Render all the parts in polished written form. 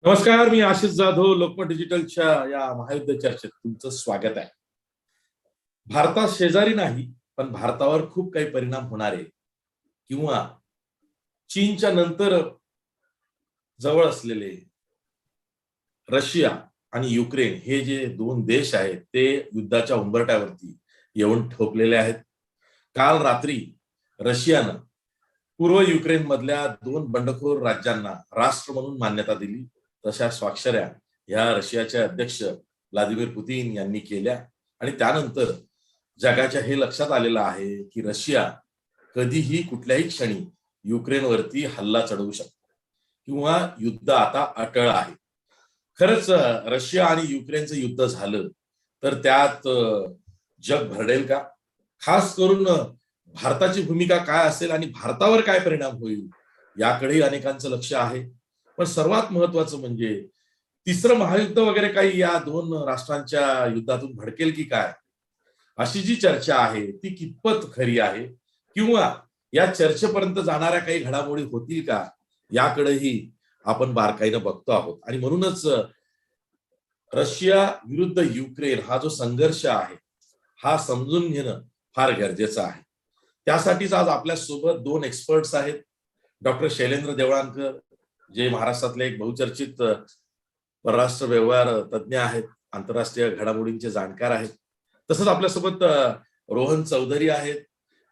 नमस्कार, मी आशिष जाधव. लोकमत डिजिटलच्या या महायुद्ध चर्चेत तुमचं स्वागत आहे. भारतात शेजारी नाही, पण भारतावर खूप काही परिणाम होणारे किंवा चीनच्या नंतर जवळ असलेले रशिया आणि युक्रेन हे जे दोन देश आहेत ते युद्धाच्या उंबरठ्यावरती येऊन ठोकलेले आहेत. काल रात्री रशियानं पूर्व युक्रेन मधल्या दोन बंडखोर राज्यांना राष्ट्र म्हणून मान्यता दिली. तशा स्वाक्षऱ्या ह्या रशियाचे अध्यक्ष व्लादिमीर पुतीन यांनी केल्या आणि त्यानंतर जगाच्या हे लक्षात आलेलं आहे की रशिया कधीही कुठल्याही क्षणी युक्रेनवरती हल्ला चढवू शकतो किंवा युद्ध आता अटळ आहे. खरंच रशिया आणि युक्रेनचं युद्ध झालं तर त्यात जग भरडेल का? खास करून भारताची भूमिका काय असेल आणि भारतावर काय परिणाम होईल याकडेही अनेकांचं लक्ष आहे. पण सर्वात महत्वाचं म्हणजे तिसरं महायुद्ध वगैरे काही या दोन राष्ट्रांच्या युद्धातून भडकेल की काय, अशी जी चर्चा आहे ती कितपत खरी आहे किंवा या चर्चेपर्यंत जाणाऱ्या काही घडामोडी होतील का, याकडेही आपण बारकाईनं बघतो आहोत. आणि म्हणूनच रशिया विरुद्ध युक्रेन हा जो संघर्ष आहे हा समजून घेणं फार गरजेचं आहे. त्यासाठीच आज आपल्या सोबत दोन एक्सपर्ट्स आहेत. डॉक्टर शैलेंद्र देवळानकर, जे महाराष्ट्रातले एक बहुचर्चित परराष्ट्र व्यवहार तज्ज्ञ आहेत, आंतरराष्ट्रीय घडामोडींचे जाणकार आहेत. तसंच आपल्यासोबत रोहन चौधरी आहेत,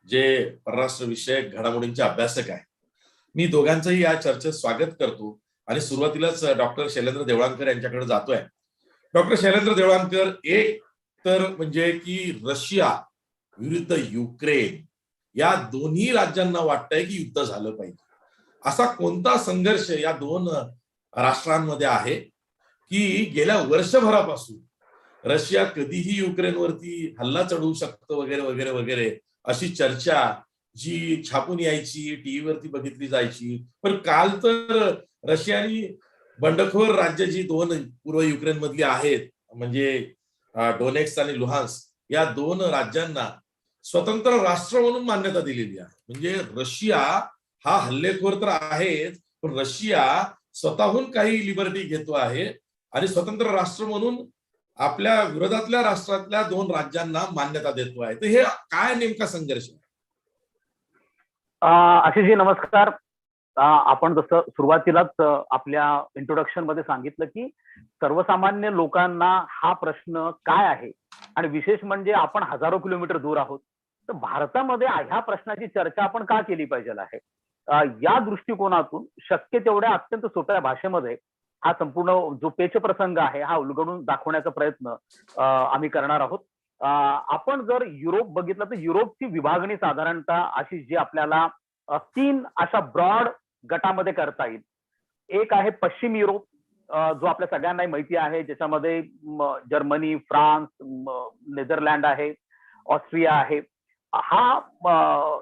जे परराष्ट्र विषयक घडामोडींचे अभ्यासक आहेत. मी दोघांचंही या चर्चेत स्वागत करतो आणि सुरुवातीलाच डॉक्टर शैलेंद्र देवळानकर यांच्याकडे जातोय. डॉक्टर शैलेंद्र देवळानकर, एक तर म्हणजे की रशिया विरुद्ध युक्रेन या दोन्ही राज्यांना वाटतंय की युद्ध झालं पाहिजे. असा कोणता संघर्ष या दोन राष्ट्रांमध्ये आहे की गेल्या वर्षभरापासून रशिया कधीही युक्रेनवरती हल्ला चढवू शकतो वगैरे वगैरे वगैरे अशी चर्चा जी छापून यायची, टीव्हीवरती बघितली जायची. पण काल तर रशियानी बंडखोर राज्य जी दोन पूर्व युक्रेन मधली आहेत, म्हणजे डोनेक्स आणि लुहान्स्क, या दोन राज्यांना स्वतंत्र राष्ट्र म्हणून मान्यता दिलेली आहे. म्हणजे रशिया हा हल्लेखोर तर आहेच, पण रशिया स्वतःहून काही लिबर्टी घेतो आहे आणि स्वतंत्र राष्ट्र म्हणून आपल्या विरोधातल्या राष्ट्रातल्या दोन राज्यांना मान्यता देतो आहे. तर हे काय नेमका संघर्ष आहे? आशिषजी नमस्कार. आपण जसं सुरुवातीलाच आपल्या इंट्रोडक्शन मध्ये सांगितलं की सर्वसामान्य लोकांना हा प्रश्न काय आहे आणि विशेष म्हणजे आपण हजारो किलोमीटर दूर आहोत, तर भारतामध्ये ह्या प्रश्नाची चर्चा आपण का केली पाहिजे आहे, या दृष्टिकोनातून शक्य तेवढ्या अत्यंत सोप्या भाषेमध्ये हा संपूर्ण जो पेचप्रसंग आहे हा उलगडून दाखवण्याचा प्रयत्न आम्ही करणार आहोत. आपण जर युरोप बघितलं तर युरोपची विभागणी साधारणतः अशी जी आपल्याला तीन अशा ब्रॉड गटामध्ये करता येईल. एक आहे पश्चिम युरोप, जो आपल्या सगळ्यांनाही माहिती आहे, ज्याच्यामध्ये जर्मनी, फ्रान्स, नेदरलँड आहे, ऑस्ट्रिया आहे, हा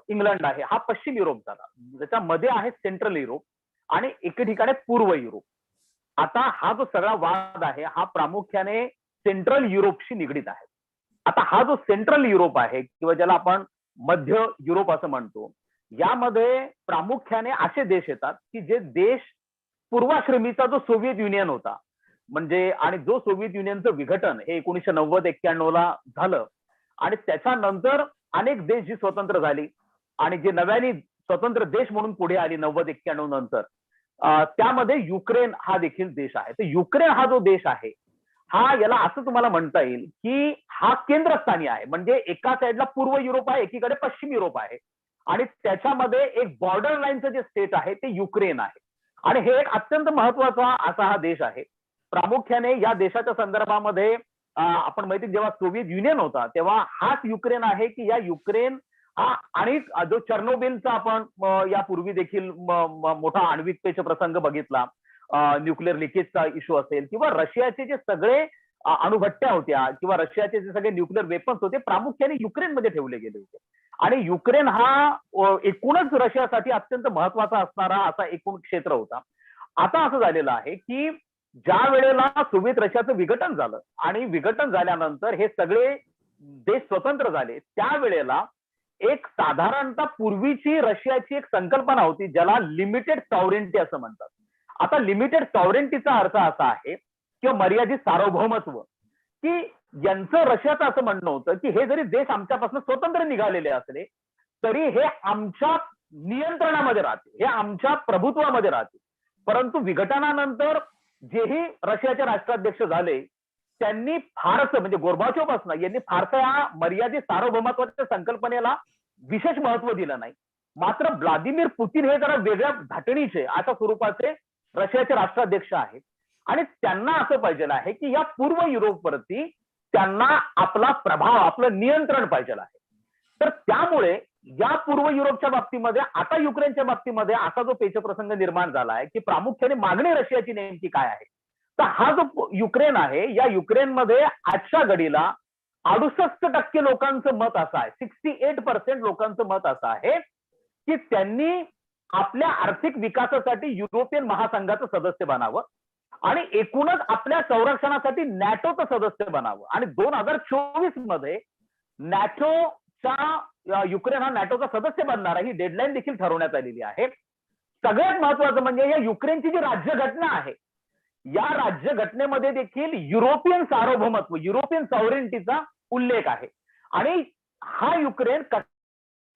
इंग्लंड आहे. हा पश्चिम युरोप झाला. त्याच्यामध्ये आहे सेंट्रल युरोप आणि एके ठिकाणी पूर्व युरोप. आता हा जो सगळा वाद आहे हा प्रामुख्याने सेंट्रल युरोपशी निगडीत आहे. आता हा जो सेंट्रल युरोप आहे किंवा ज्याला आपण मध्य युरोप असं म्हणतो, यामध्ये प्रामुख्याने असे देश येतात की जे देश पूर्वाश्रमीचा जो सोव्हिएत युनियन होता, म्हणजे आणि जो सोव्हिएत युनियनचं विघटन हे 1990-91 ला झालं आणि त्याच्यानंतर अनेक देश जी स्वतंत्र झाली आणि जे नव्याने स्वतंत्र देश म्हणून पुढे आली 90-91 नंतर, त्यामध्ये युक्रेन हा देखील देश आहे. तर युक्रेन हा जो देश आहे हा याला असं तुम्हाला म्हणता येईल की हा केंद्रस्थानी आहे. म्हणजे एका साईडला पूर्व युरोप आहे, एकीकडे पश्चिम युरोप आहे आणि त्याच्यामध्ये एक बॉर्डर लाईनचं जे स्टेट आहे ते युक्रेन आहे. आणि हे एक अत्यंत महत्वाचा असा हा देश आहे. प्रामुख्याने या देशाच्या संदर्भामध्ये आपण माहिती, जेव्हा सोव्हिएत युनियन होता तेव्हा हाच युक्रेन आहे की या युक्रेन हा, आणि जो चर्नोबिलचा आपण यापूर्वी देखील मोठा आण्विक पेच प्रसंग बघितला, न्यूक्लिअर लिकेजचा इश्यू असेल किंवा रशियाचे जे सगळे अणुभट्ट्या होत्या किंवा रशियाचे जे सगळे न्यूक्लिअर वेपन्स होते प्रामुख्याने युक्रेनमध्ये ठेवले गेले होते. आणि युक्रेन हा एकूणच रशियासाठी अत्यंत महत्वाचा असणारा असा एकूण क्षेत्र होता. आता असं झालेलं आहे की ज्या वेळेला सोव्हिएत रशियाचं विघटन झालं आणि विघटन झाल्यानंतर हे सगळे देश स्वतंत्र झाले, त्यावेळेला एक साधारणतः पूर्वीची रशियाची एक संकल्पना होती ज्याला लिमिटेड सॉव्हरेनिटी असं म्हणतात. आता लिमिटेड सॉव्हरेंटीचा अर्थ असा आहे किंवा मर्यादित सार्वभौमत्व, की यांचं रशियाचं असं म्हणणं होतं की हे जरी देश आमच्यापासून स्वतंत्र निघालेले असले तरी हे आमच्या नियंत्रणामध्ये राहते, हे आमच्या प्रभुत्वामध्ये राहते. परंतु विघटनानंतर जेही रशियाचे राष्ट्राध्यक्ष झाले त्यांनी फारसं म्हणजे गोर्बाचोव्ह यांनी फारसं या मर्यादित सार्वभौमत्वाच्या संकल्पनेला विशेष महत्व दिलं नाही. मात्र व्लादिमीर पुतीन हे जरा वेगळ्या धाटणीचे अशा स्वरूपाचे रशियाचे राष्ट्राध्यक्ष आहेत आणि त्यांना असं पाहिजे आहे की या पूर्व युरोपवरती त्यांना आपला प्रभाव, आपलं नियंत्रण पाहिजे आहे. तर त्यामुळे या पूर्व युरोपच्या बाबतीमध्ये आता युक्रेनच्या बाबतीमध्ये असा जो पेचप्रसंग निर्माण झाला आहे की प्रामुख्याने मागणी रशियाची नेमकी काय आहे. तर हा जो युक्रेन आहे, या युक्रेनमध्ये आजच्या घडीला 68% लोकांचं मत असं आहे, 68% लोकांचं मत असं आहे की त्यांनी आपल्या आर्थिक विकासासाठी युरोपियन महासंघाचं सदस्य बनावं आणि एकूणच आपल्या संरक्षणासाठी नॅटोचं सदस्य बनावं. आणि 2024 मध्ये नॅटोच्या युक्रेन हा नॅटोचा सदस्य बनणार आहे, ही डेडलाईन देखील ठरवण्यात आलेली आहे. सगळ्यात महत्वाचं म्हणजे या युक्रेनची जी राज्यघटना आहे, या राज्यघटनेमध्ये देखील युरोपियन सार्वभौमत्व, युरोपियन सॉव्हरेंटीचा उल्लेख आहे. आणि हा युक्रेन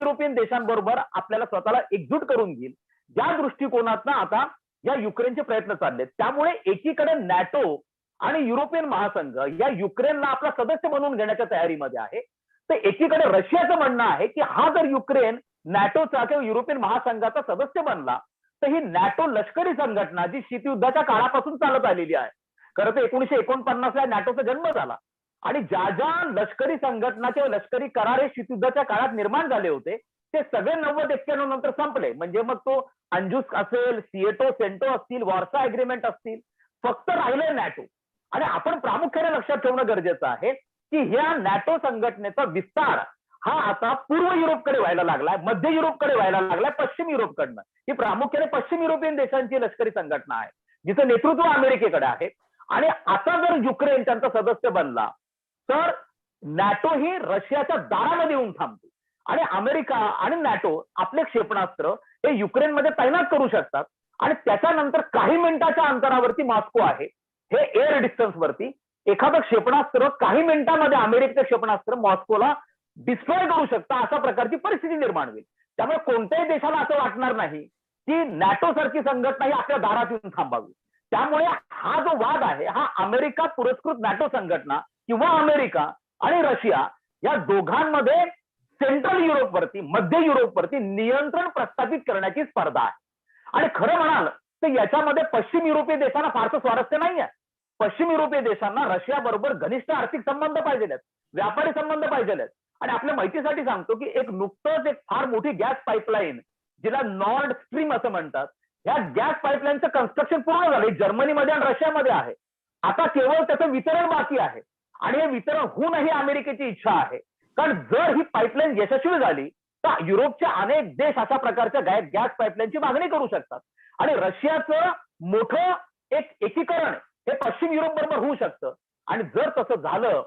युरोपियन देशांबरोबर आपल्याला स्वतःला एकजूट करून घेईल या दृष्टिकोनातनं आता या युक्रेनचे प्रयत्न चाललेत. त्यामुळे एकीकडे नॅटो आणि युरोपियन महासंघ या युक्रेनला आपला सदस्य बनवून घेण्याच्या तयारीमध्ये आहे, तर एकीकडे रशियाचं म्हणणं आहे की हा जर युक्रेन नॅटोचा किंवा युरोपियन महासंघाचा सदस्य बनला तर ही नॅटो लष्करी संघटना जी शीतयुद्धाच्या काळापासून चालत आलेली आहे, खरं तर 1949 ला नॅटोचा जन्म झाला आणि ज्या ज्या लष्करी संघटना किंवा लष्करी करार हे शीतयुद्धाच्या काळात निर्माण झाले होते ते सगळे 90-91 नंतर संपले. म्हणजे मग तो अंजुस्क असेल, सिएटो सेंटो असतील, वॉर्सा अग्रीमेंट असतील, फक्त राहिले नॅटो. आणि आपण प्रामुख्याने लक्षात ठेवणं गरजेचं आहे की ह्या नॅटो संघटनेचा विस्तार हा आता पूर्व युरोपकडे व्हायला लागलाय, मध्य युरोपकडे व्हायला लागलाय, पश्चिम युरोपकडनं. ही प्रामुख्याने पश्चिम युरोपियन देशांची लष्करी संघटना आहे जिचं नेतृत्व अमेरिकेकडे आहे. आणि आता जर युक्रेन त्यांचा सदस्य बनला तर नॅटो ही रशियाच्या दारामध्ये येऊन थांबते आणि अमेरिका आणि नॅटो आपले क्षेपणास्त्र हे युक्रेनमध्ये तैनात करू शकतात. आणि त्याच्यानंतर काही मिनिटाच्या अंतरावरती मॉस्को आहे, हे एअर डिस्टन्स वरती एखादं क्षेपणास्त्र काही मिनिटांमध्ये अमेरिकेचं क्षेपणास्त्र मॉस्कोला डिस्ट्रॉय करू शकतं, अशा प्रकारची परिस्थिती निर्माण होईल. त्यामुळे कोणत्याही देशाला असं वाटणार नाही की नॅटो सारखी संघटना ही आपल्या दारात येऊन थांबावी. त्यामुळे हा जो वाद आहे हा अमेरिका पुरस्कृत नॅटो संघटना किंवा अमेरिका आणि रशिया या दोघांमध्ये सेंट्रल युरोपवरती, मध्य युरोपवरती नियंत्रण प्रस्थापित करण्याची स्पर्धा आहे. आणि खरं म्हणाल तर याच्यामध्ये पश्चिम युरोपीय देशांना फारसं स्वारस्य नाही आहे. पश्चिम युरोपीय देशांना रशिया बरोबर घनिष्ठ आर्थिक संबंध पाहिजे आहेत, व्यापारी संबंध पाहिजे आहेत. आणि आपल्या माहितीसाठी सांगतो की नुकतंच एक फार मोठी गॅस पाईपलाईन जिला नॉर्ड स्ट्रीम असं म्हणतात, या गॅस पाईपलाईनचं कन्स्ट्रक्शन पूर्ण झालं, जर्मनीमध्ये आणि रशियामध्ये आहे. आता केवळ त्याचं वितरण बाकी आहे आणि हे वितरण होऊनही अमेरिकेची इच्छा आहे. कारण जर ही पाईपलाईन यशस्वी झाली तर युरोपचे अनेक देश अशा प्रकारच्या गॅस पाईपलाईनची मागणी करू शकतात आणि रशियाचं मोठं एक एकीकरण हे पश्चिम युरोप बरोबर होऊ शकतं. आणि जर तसं झालं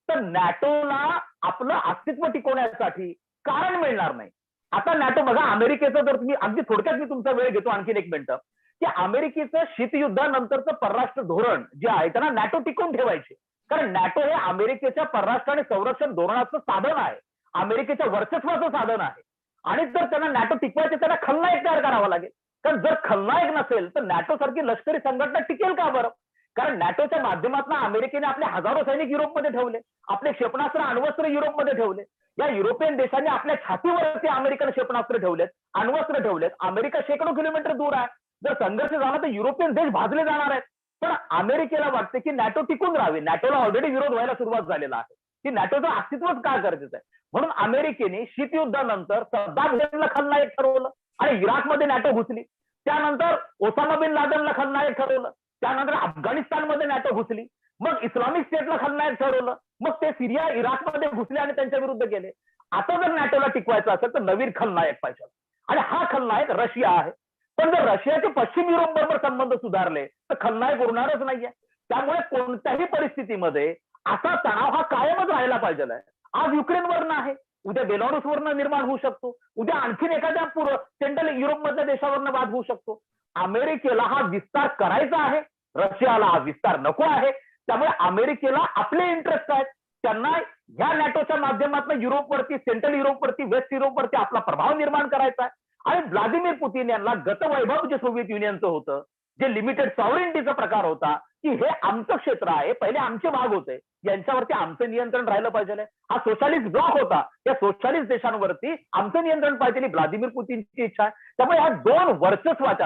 तर नॅटोला आपलं अस्तित्व टिकवण्यासाठी कारण मिळणार नाही. आता नॅटो बघा, अमेरिकेचं जर तुम्ही अगदी थोडक्यात मी तुमचा वेळ घेतो आणखीन एक मिनिटं, की अमेरिकेचं शीतयुद्धानंतरचं परराष्ट्र धोरण जे आहे त्यांना नॅटो टिकवून ठेवायचे. कारण नॅटो हे अमेरिकेच्या परराष्ट्र आणि संरक्षण धोरणाचं साधन आहे, अमेरिकेच्या वर्चस्वाचं साधन आहे. आणि जर त्यांना नॅटो टिकवायचे त्यांना खलनायक तयार करावा लागेल. कारण जर खलनायक नसेल तर नॅटो सारखी लष्करी संघटना टिकेल का बरं? कारण नॅटोच्या माध्यमातून अमेरिकेने आपले हजारो सैनिक युरोपमध्ये ठेवले, आपले क्षेपणास्त्र अण्वस्त्र युरोपमध्ये ठेवले. या युरोपियन देशांनी आपल्या छातीवरती अमेरिकन क्षेपणास्त्र ठेवलेत, अण्वस्त्र ठेवलेत. अमेरिका शेकडो किलोमीटर दूर आहे. जर संघर्ष झाला तर युरोपियन देश भाजले जाणार आहेत. पण अमेरिकेला वाटते की नॅटो टिकून राहावे. नॅटोला ऑलरेडी विरोध व्हायला सुरुवात झालेला आहे की नॅटोचं अस्तित्वच काय गरजेचं आहे. म्हणून अमेरिकेने शीतयुद्धानंतर सद्दाम हुसेनला खलनायक ठरवलं आणि इराकमध्ये नॅटो घुसली. त्यानंतर ओसामा बिन लादेनला खलनायक ठरवलं. त्यानंतर अफगाणिस्तानमध्ये नॅटो घुसली. मग इस्लामिक स्टेटला खलनायक ठरवलं. मग ते सिरिया इराकमध्ये घुसले आणि त्यांच्या विरुद्ध गेले. आता जर नॅटोला टिकवायचं असेल तर नवीन खलनायक पाहिजे आणि हा खलनायक रशिया आहे. पण जर रशियाचे पश्चिम युरोप बरोबर संबंध सुधारले तर खलनायक उरणारच नाहीये. त्यामुळे कोणत्याही परिस्थितीमध्ये असा तणाव हा कायमच राहायला पाहिजे आहे. आज युक्रेनवरनं आहे, उद्या बेलारुसवरनं निर्माण होऊ शकतो, उद्या आणखीन एखाद्या सेंट्रल युरोपमधल्या देशावरनं वाद होऊ शकतो. अमेरिकेला हा विस्तार करायचा आहे, रशियाला हा विस्तार नको आहे. त्यामुळे अमेरिकेला आपले इंटरेस्ट आहेत, त्यांना ह्या नॅटोच्या माध्यमातून युरोपवरती, सेंट्रल युरोपवरती, वेस्ट युरोपवरती आपला प्रभाव निर्माण करायचा आहे. आणि व्लादिमीर पुतीन यांना गतवैभव जे सोव्हिएत युनियनचं होतं, जे लिमिटेड सॉव्हरेनिटीचा प्रकार होता, की हे आमचं क्षेत्र आहे, पहिले आमचे भाग होते, यांच्यावरती आमचं नियंत्रण राहिलं पाहिजे. हा सोशलिस्ट ब्लॉक होता, या सोशलिस्ट देशांवरती आमचं नियंत्रण पाहिजे, व्लादिमीर पुतीनची इच्छा आहे. त्यामुळे या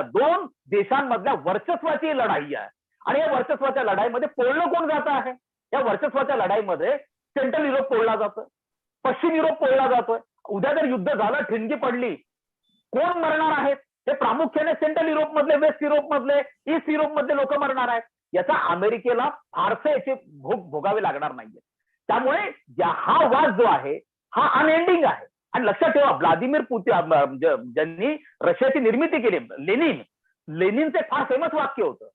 दोन देशांमधल्या वर्चस्वाची लढाई आहे. आणि या वर्चस्वाच्या लढाईमध्ये पोळलं कोण जात आहे? या वर्चस्वाच्या लढाईमध्ये सेंट्रल युरोप पोळला जातोय, पश्चिम युरोप पोळला जातोय. उद्या जर युद्ध झालं, ठिणगी पडली, कोण मरणार आहेत? हे प्रामुख्याने सेंट्रल युरोप मधले, वेस्ट युरोप मधले, ईस्ट युरोप मधले लोक मरणार आहेत. याचा अमेरिकेला फारसे याचे भोग भोगावे लागणार नाहीये. त्यामुळे हा वाद जो आहे हा अनएंडिंग आहे. आणि लक्षात ठेवा, व्लादिमीर पुतीन ज्यांनी रशियाची निर्मिती केली, लेनिनचे फार फेमस वाक्य होतं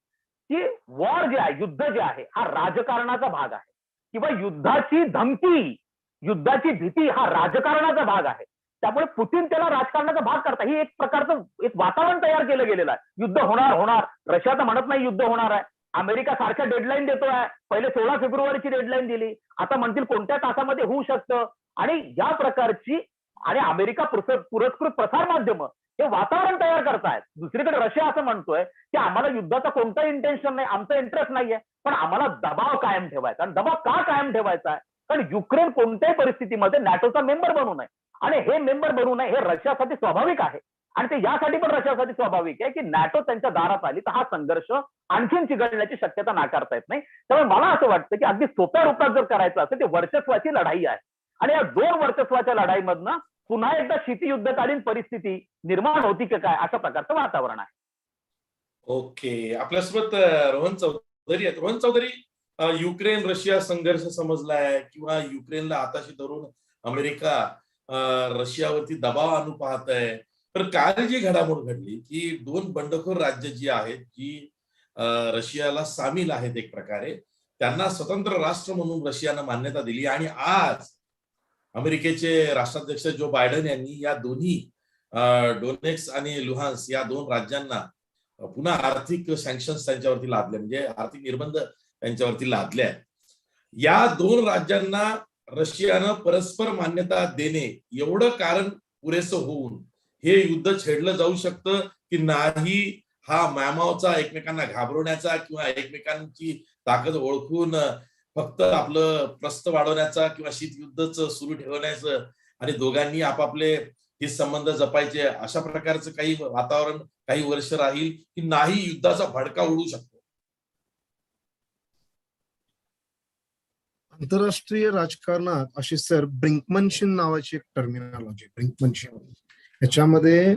की वॉर जे आहे, युद्ध जे आहे, हा राजकारणाचा भाग आहे, किंवा युद्धाची धमकी, युद्धाची भीती हा राजकारणाचा भाग आहे. त्यामुळे पुतीन त्याला राजकारणाचा भाग करता, ही एक प्रकारचं एक वातावरण तयार केलं गेलेलं आहे. युद्ध होणार. रशिया तर म्हणत नाही युद्ध होणार आहे, अमेरिका सारख्या डेडलाईन देतोय. पहिले 16 फेब्रुवारीची डेडलाईन दिली, आता म्हणतील कोणत्या तासामध्ये होऊ शकतं. आणि या प्रकारची आणि अमेरिका पुरस्कृत प्रसार माध्यम हे वातावरण तयार करतायत. दुसरीकडे रशिया असं म्हणतोय की आम्हाला युद्धाचा कोणताही इंटेन्शन नाही, आमचा इंटरेस्ट नाहीये, पण आम्हाला दबाव कायम ठेवायचा. आणि दबाव का कायम ठेवायचा आहे? कारण युक्रेन कोणत्याही परिस्थितीमध्ये नॅटोचा मेंबर बनू नये. आणि हे मेंबर बनू नये हे रशियासाठी स्वाभाविक आहे. आणि ते यासाठी पण रशियासाठी स्वाभाविक आहे की नॅटो त्यांच्या दारात आली तर हा संघर्ष आणखीन चिघळण्याची शक्यता नाकारता येत नाही. त्यामुळे मला असं वाटतं की अगदी सोप्या रूपात जर करायचं असेल ते वर्चस्वाची लढाई आहे. आणि या दोन वर्चस्वाच्या लढाईमधनं पुन्हा एकदा शीतयुद्धकालीन परिस्थिती निर्माण होती की काय, अशा प्रकारचं वातावरण आहे. ओके, आपल्यासोबत रोहन चौधरी आहेत. रोहन चौधरी, युक्रेन रशिया संघर्ष समजलाय किंवा युक्रेनला हाताशी धरून अमेरिका रशियावरती दबाव आणू पाहत आहे. तर काल जी घडामोड घडली की दोन बंडखोर राज्य जी आहेत, जी रशियाला सामील आहेत, एक प्रकारे त्यांना स्वतंत्र राष्ट्र म्हणून रशियानं मान्यता दिली. आणि आज अमेरिकेचे राष्ट्राध्यक्ष जो बायडन यांनी या दोन्ही डोनेक्स आणि लुहान्स या दोन राज्यांना पुन्हा आर्थिक सँक्शन्स त्यांच्यावरती लादले, म्हणजे आर्थिक निर्बंध त्यांच्यावरती लादले आहेत. या दोन राज्यांना रशियानं परस्पर मान्यता देणे एवढं कारण पुरेसं होऊन हे युद्ध छेडलं जाऊ शकतं की नाही, हा म्यामावचा एकमेकांना घाबरवण्याचा किंवा एकमेकांची ताकद ओळखून फक्त आपलं प्रस्थ वाढवण्याचा किंवा शीतयुद्धच सुरू ठेवण्याचं आणि दोघांनी आपापले हे संबंध जपायचे अशा प्रकारचं काही वातावरण काही वर्ष राहील की नाही, युद्धाचा भडका उडू शकतो? आंतरराष्ट्रीय राजकारणात अशी सर ब्रिंकमनशिप नावाची एक टर्मिनॉलॉजी, ब्रिंकमनशिप, याच्यामध्ये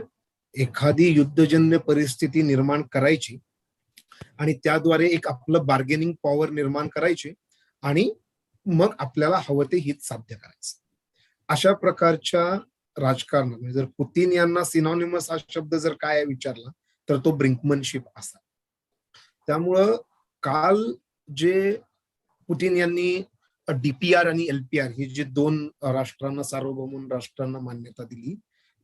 एखादी युद्धजन्य परिस्थिती निर्माण करायची आणि त्याद्वारे एक आपलं बार्गेनिंग पॉवर निर्माण करायची आणि मग आपल्याला हवं ते हित साध्य करायचं. अशा प्रकारच्या राजकारणात म्हणजे जर पुतीन यांना सिनॉनिमस हा शब्द जर काय विचारला तर तो ब्रिंकमनशिप असा. त्यामुळं काल जे पुतीन यांनी डीपीआर आणि एलपीआर ही जी दोन राष्ट्रांना, सार्वभौम राष्ट्रांना मान्यता दिली,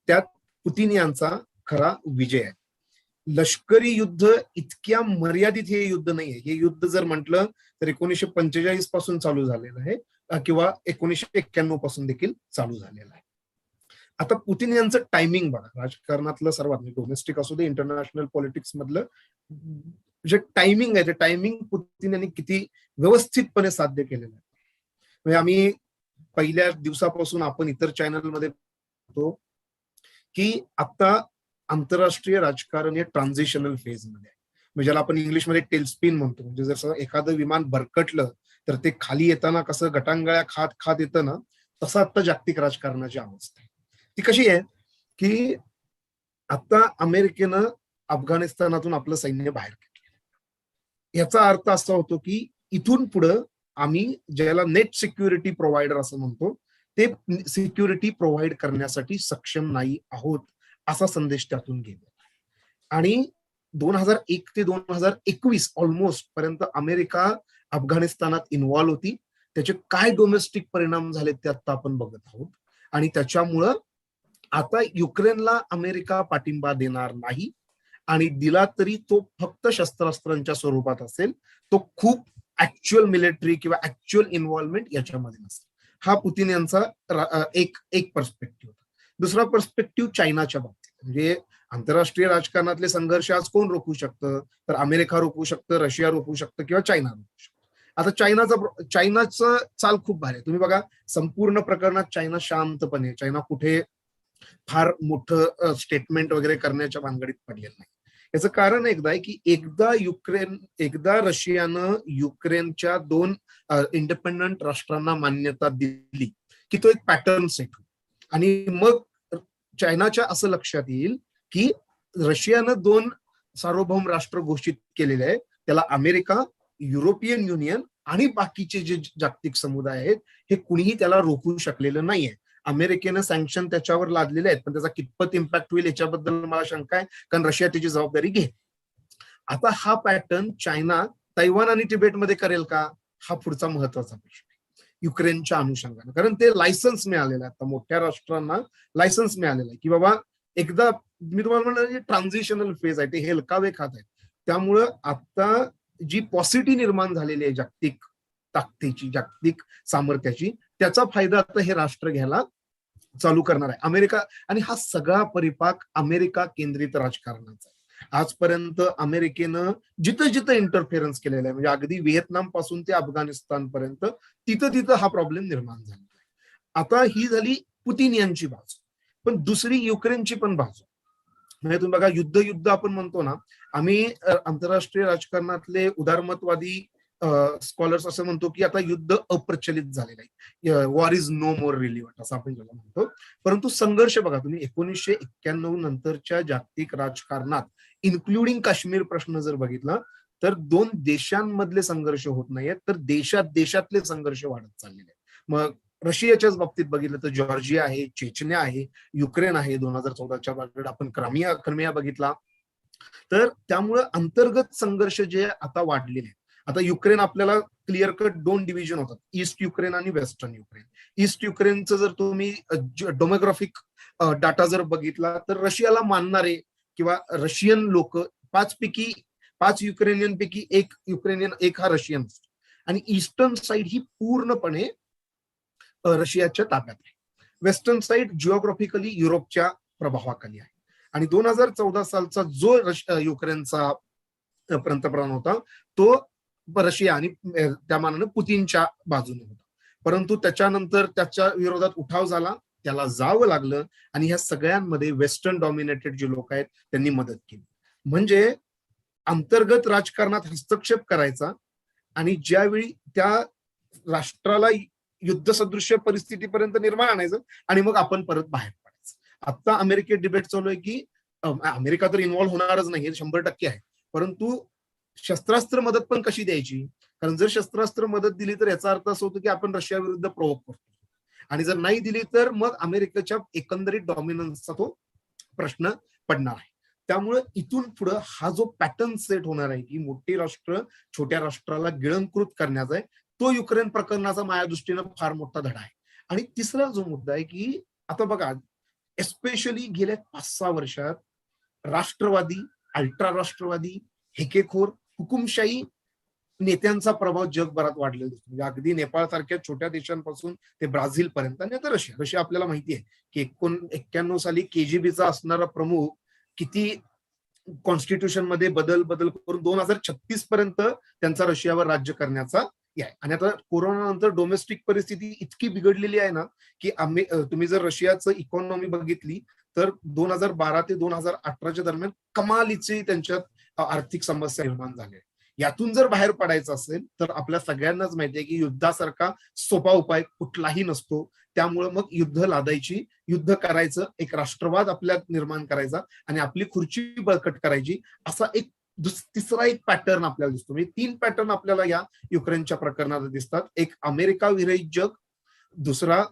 त्यात पुतीन यांचा खरा विजय आहे. लष्करी युद्ध इतक्या मर्यादित हे युद्ध नाहीये. हे युद्ध जर म्हटलं तर 1945 पासून चालू झालेलं आहे किंवा 1991 पासून देखील चालू झालेलं आहे. आता पुतीन यांचं टायमिंग बघा, राजकारणातलं सर्वात डोमेस्टिक असू दे इंटरनॅशनल पॉलिटिक्स मधलं जे टायमिंग आहे ते टायमिंग पुतीन यांनी किती व्यवस्थितपणे साध्य केलेलं आहे. म्हणजे आम्ही पहिल्या दिवसापासून आपण इतर चॅनलमध्ये होतो की आता आंतरराष्ट्रीय राजकारण हे ट्रान्झिशनल फेज मध्ये आहे. म्हणजे ज्याला आपण इंग्लिशमध्ये टेलस्पिन म्हणतो. म्हणजे जसं एखादं विमान भरकटलं तर ते खाली येताना कसं गटांगळ्या खात खात येतं ना, तसं आता जागतिक राजकारणाची अवस्था आहे. ती कशी आहे की आता अमेरिकेनं अफगाणिस्तानातून आपलं सैन्य बाहेर काढलं. याचा अर्थ असा होतो की इथून पुढं आम्ही ज्याला नेट सिक्युरिटी प्रोव्हायडर असं म्हणतो ते सिक्युरिटी प्रोव्हाइड करण्यासाठी सक्षम नाही आहोत असा संदेश त्यातून गेला. आणि 2001 ते 2021 ऑलमोस्ट पर्यंत अमेरिका अफगाणिस्तानात इन्व्हॉल्व होती. त्याचे काय डोमेस्टिक परिणाम झाले ते आता आपण बघत आहोत. आणि त्याच्यामुळं आता युक्रेनला अमेरिका पाठिंबा देणार नाही आणि दिला तरी तो फक्त शस्त्रास्त्रांच्या स्वरूपात असेल, तो खूप ऍक्च्युअल मिलिटरी किंवा ऍक्च्युअल इन्व्हॉल्वमेंट याच्यामध्ये नसेल. हा पुतीन यांचा एक पर्स्पेक्टिव्ह होता. दुसरा पर्स्पेक्टिव्ह चायनाच्या बाबतीत, म्हणजे आंतरराष्ट्रीय राजकारणातले संघर्ष आज कोण रोखू शकतं, तर अमेरिका रोखू शकतं, रशिया रोखू शकतं किंवा चायना रोखू शकतं. आता चायनाचं चाल खूप भारी आहे. तुम्ही बघा, संपूर्ण प्रकरणात चायना शांतपणे, चायना कुठे फार मोठं स्टेटमेंट वगैरे करण्याच्या भानगडीत पडलेलं नाही. याचं कारण एकदा आहे की एकदा रशियानं युक्रेनच्या 2 इंडिपेंडंट राष्ट्रांना मान्यता दिली की तो एक पॅटर्न सेट होईल. आणि मग चायनाच्या असं लक्षात येईल की रशियानं 2 सार्वभौम राष्ट्र घोषित केलेले आहे, त्याला अमेरिका, युरोपियन युनियन आणि बाकीचे जे जागतिक समुदाय आहेत, हे कुणीही त्याला रोखू शकलेलं नाहीये. अमेरिकेनं सँक्शन त्याच्यावर लादलेले आहेत, पण त्याचा कितपत इम्पॅक्ट होईल याच्याबद्दल मला शंका आहे, कारण रशिया त्याची जबाबदारी घेईल. आता हा पॅटर्न चायना तैवान आणि तिबेटमध्ये करेल का, हा पुढचा महत्वाचा प्रश्न आहे युक्रेनच्या अनुषंगाने. कारण ते लायसन्स मिळालेलं आहे, आता मोठ्या राष्ट्रांना लायसन्स मिळालेलं आहे की बाबा एकदा, मी तुम्हाला म्हणलं, ट्रान्झिशनल फेज आहे, ते हेलकावे खात आहे. त्यामुळं आता जी पॉसिटी निर्माण झालेली आहे जागतिक ताकदीची, जागतिक सामर्थ्याची, त्याचा फायदा आता हे राष्ट्र घ्यायला चालू करणार आहे अमेरिका. आणि हा सगळा परिपाक अमेरिका केंद्रित राजकारणाचा आहे. आजपर्यंत अमेरिकेनं जिथं जिथं इंटरफेरन्स केलेलं आहे, म्हणजे अगदी व्हिएतनाम पासून ते अफगाणिस्तान पर्यंत, तिथं तिथं हा प्रॉब्लेम निर्माण झालेला आहे. आता ही झाली पुतीन यांची बाजू, पण दुसरी युक्रेनची पण बाजू. म्हणजे तुम्ही बघा, युद्ध आपण म्हणतो ना, आम्ही आंतरराष्ट्रीय राजकारणातले उदारमतवादी स्कॉलर्स असं म्हणतो की आता युद्ध अप्रचलित झालेलं आहे, war is no more relevant असं आपण ज्याला म्हणतो. परंतु संघर्ष बघा तुम्ही, 1991 नंतरच्या जागतिक राजकारणात, इन्क्लुडिंग काश्मीर प्रश्न जर बघितला, तर 2 देशांमधले संघर्ष होत नाहीयेत, तर देशातले संघर्ष वाढत चाललेले आहेत. मग रशियाच्याच बाबतीत बघितलं तर जॉर्जिया आहे, चेचन्या आहे, युक्रेन आहे, 2014च्या बाबतीत आपण क्रायमिया बघितला. तर त्यामुळं अंतर्गत संघर्ष जे आता वाढलेले आहेत. आता युक्रेन आपल्याला क्लिअर कट 2 डिव्हिजन होतात, ईस्ट युक्रेन आणि वेस्टर्न युक्रेन. ईस्ट युक्रेनचं जर तुम्ही डेमोग्राफिक डाटा जर बघितला, तर रशियाला मानणारे किंवा रशियन लोक 5 युक्रेनियन पैकी 1 युक्रेनियन, 1 हा रशियन असतो. आणि ईस्टर्न साइड ही पूर्णपणे रशियाच्या ताब्यात आहे. वेस्टर्न साइड जिओग्राफिकली युरोपच्या प्रभावाखाली आहे. आणि 2014 सालचा जो युक्रेनचा पंतप्रधान होता, तो रशिया आणि त्या मानाने पुतीनच्या बाजूने होता. परंतु त्याच्यानंतर त्याच्या विरोधात उठाव झाला, त्याला जावं लागलं, आणि ह्या सगळ्यांमध्ये वेस्टर्न डॉमिनेटेड जे लोक आहेत त्यांनी मदत केली. म्हणजे अंतर्गत राजकारणात हस्तक्षेप करायचा आणि ज्यावेळी त्या राष्ट्राला युद्धसदृश्य परिस्थितीपर्यंत निर्माण आणायचं आणि मग आपण परत बाहेर पडायचं. आता अमेरिकेत डिबेट चालू आहे की अमेरिका तर इन्व्हॉल्व्ह होणारच नाही, 100% आहे, परंतु शस्त्रास्त्र मदत पण कशी द्यायची. कारण जर शस्त्रास्त्र मदत दिली तर याचा अर्थ असं होतो की आपण रशिया विरुद्ध प्रोवोक करतो, आणि जर नाही दिली तर मग अमेरिकेच्या एकंदरीत डॉमिनन्सचा तो प्रश्न पडणार आहे. त्यामुळे इथून पुढे हा जो पॅटर्न सेट होणार आहे की मोठी राष्ट्र छोट्या राष्ट्राला गिळंकृत करण्याचा आहे, तो युक्रेन प्रकरणाचा माझ्या दृष्टीनं फार मोठा धडा आहे. आणि तिसरा जो मुद्दा आहे की आता बघा, एस्पेशली गेल्या 5-6 वर्षात राष्ट्रवादी, अल्ट्रा राष्ट्रवादी, हेकेखोर, हुकुमशाही नेत्यांचा प्रभाव जगभरात वाढलेला दिसतो. म्हणजे अगदी नेपाळ सारख्या छोट्या देशांपासून ते ब्राझील पर्यंत, आणि आता रशिया आपल्याला माहिती आहे की 1991 साली केजीबीचा असणारा प्रमुख किती कॉन्स्टिट्यूशन मध्ये बदल करून 2036 पर्यंत त्यांचा रशियावर राज्य करण्याचा आहे. आणि आता कोरोना नंतर डोमेस्टिक परिस्थिती इतकी बिघडलेली आहे ना की तुम्ही जर रशियाचं इकॉनॉमी बघितली तर 2012 ते 2018च्या दरम्यान कमालीची त्यांच्यात आर्थिक समस्या निर्माण झाल्या. यातून जर बाहेर पडायचं असेल तर आपल्या सगळ्यांनाच माहिती आहे की युद्धासारखा सोपा उपाय कुठलाही नसतो. त्यामुळे मग युद्ध लादायची, युद्ध करायचं, एक राष्ट्रवाद आपल्यात निर्माण करायचा आणि आपली खुर्ची बळकट करायची, असा एक तिसरा एक पॅटर्न आपल्याला दिसतो. म्हणजे 3 पॅटर्न आपल्याला या युक्रेनच्या प्रकरणात दिसतात. एक अमेरिका विरहित जग, दुसरा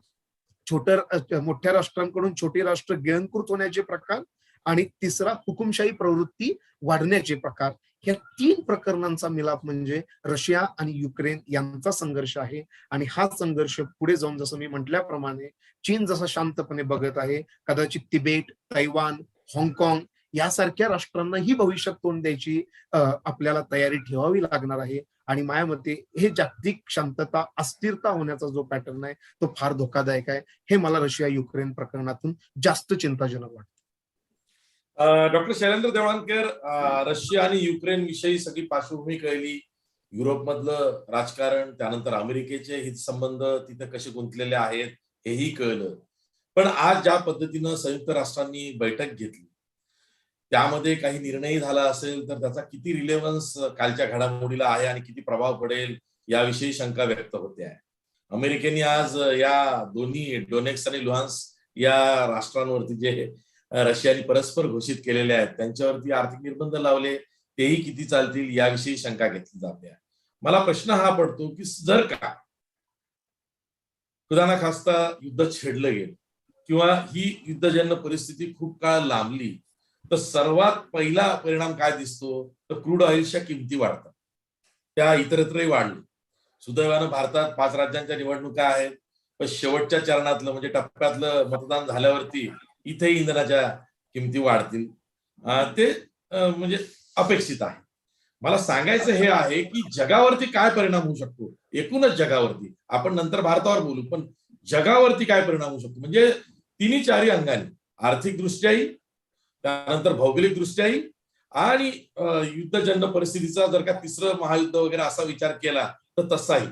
मोठ्या राष्ट्रांकडून छोटी राष्ट्र गिळंकृत होण्याचे प्रकार, आणि तिसरा हुकुमशाही प्रवृत्ती वाढण्याचे प्रकार. या 3 प्रकरणांचा मिलाप म्हणजे रशिया आणि युक्रेन यांचा संघर्ष आहे. आणि हा संघर्ष पुढे जाऊन, जसं मी म्हटल्याप्रमाणे, चीन जसा शांतपणे बघत आहे, कदाचित तिबेट, तैवान, हाँगकाँग यासारख्या राष्ट्रांनाही भविष्यात तोंड द्यायची आपल्याला तयारी ठेवावी लागणार आहे. आणि माझ्या मते हे जागतिक शांतता अस्थिरता होण्याचा जो पॅटर्न आहे तो फार धोकादायक आहे. हे मला रशिया युक्रेन प्रकरणातून जास्त चिंताजनक वाटतं. डॉक्टर शैलेंद्र देवाणकर, रशिया आणि युक्रेन विषयी सगळी पार्श्वभूमी कळली, युरोपमधलं राजकारण, त्यानंतर अमेरिकेचे हितसंबंध तिथे कसे गुंतलेले आहेत हेही कळलं. पण आज ज्या पद्धतीनं संयुक्त राष्ट्रांनी बैठक घेतली त्यामध्ये काही निर्णय झाला असेल तर त्याचा किती रिलेव्हन्स कालच्या घडामोडीला आहे आणि किती प्रभाव पडेल याविषयी शंका व्यक्त होते आहे. अमेरिकेने आज या दोन्ही डोनेक्स आणि लुहान्स्क या राष्ट्रांवरती जे रशियाने परस्पर घोषित केलेले आहेत त्यांच्यावरती आर्थिक निर्बंध लावले, तेही किती चालतील याविषयी शंका घेतली जाते आहे. मला प्रश्न हा पडतो की जर का खुदा ना खास्ता युद्ध छेडलं गेलं किंवा ही युद्धजन्य परिस्थिती खूप काळ लांबली तर सर्वात पहिला परिणाम काय दिसतो तर क्रूड ऑइलच्या किमती वाढतात. त्या इतरत्रही वाढल्या. सुदैवानं भारतात 5 राज्यांच्या निवडणुका आहेत, पण शेवटच्या चरणातलं म्हणजे टप्प्यातलं मतदान झाल्यावरती इथेही इंधनाच्या किमती वाढतील. ते म्हणजे अपेक्षित आहे. मला सांगायचं हे आहे की जगावरती काय परिणाम होऊ शकतो, एकूणच जगावरती, आपण नंतर भारतावर बोलू, पण जगावरती काय परिणाम होऊ शकतो म्हणजे तिन्ही चारही अंगाने, आर्थिक दृष्ट्याही, त्यानंतर भौगोलिक दृष्ट्याही आणि युद्धजन्य परिस्थितीचा जर का तिसरं महायुद्ध वगैरे असा विचार केला तर तसाही.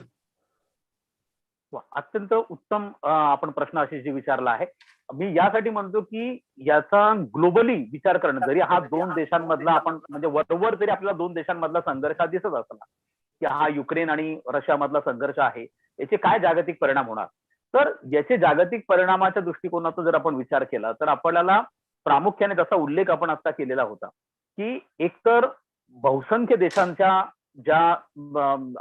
अत्यंत उत्तम आपण प्रश्न अशी जी विचारला आहे. मी यासाठी म्हणतो की याचा ग्लोबली विचार करणं, जरी हा 2 देशांमधला आपण म्हणजे वरवर जरी आपल्याला 2 देशांमधला संघर्ष दिसत असला की हा युक्रेन आणि रशिया मधला संघर्ष आहे, याचे काय जागतिक परिणाम होणार, तर याचे जागतिक परिणामाच्या दृष्टिकोनातून जर आपण विचार केला तर आपल्याला प्रामुख्याने त्याचा उल्लेख आपण आता केलेला होता की एकतर बहुसंख्य देशांच्या ज्या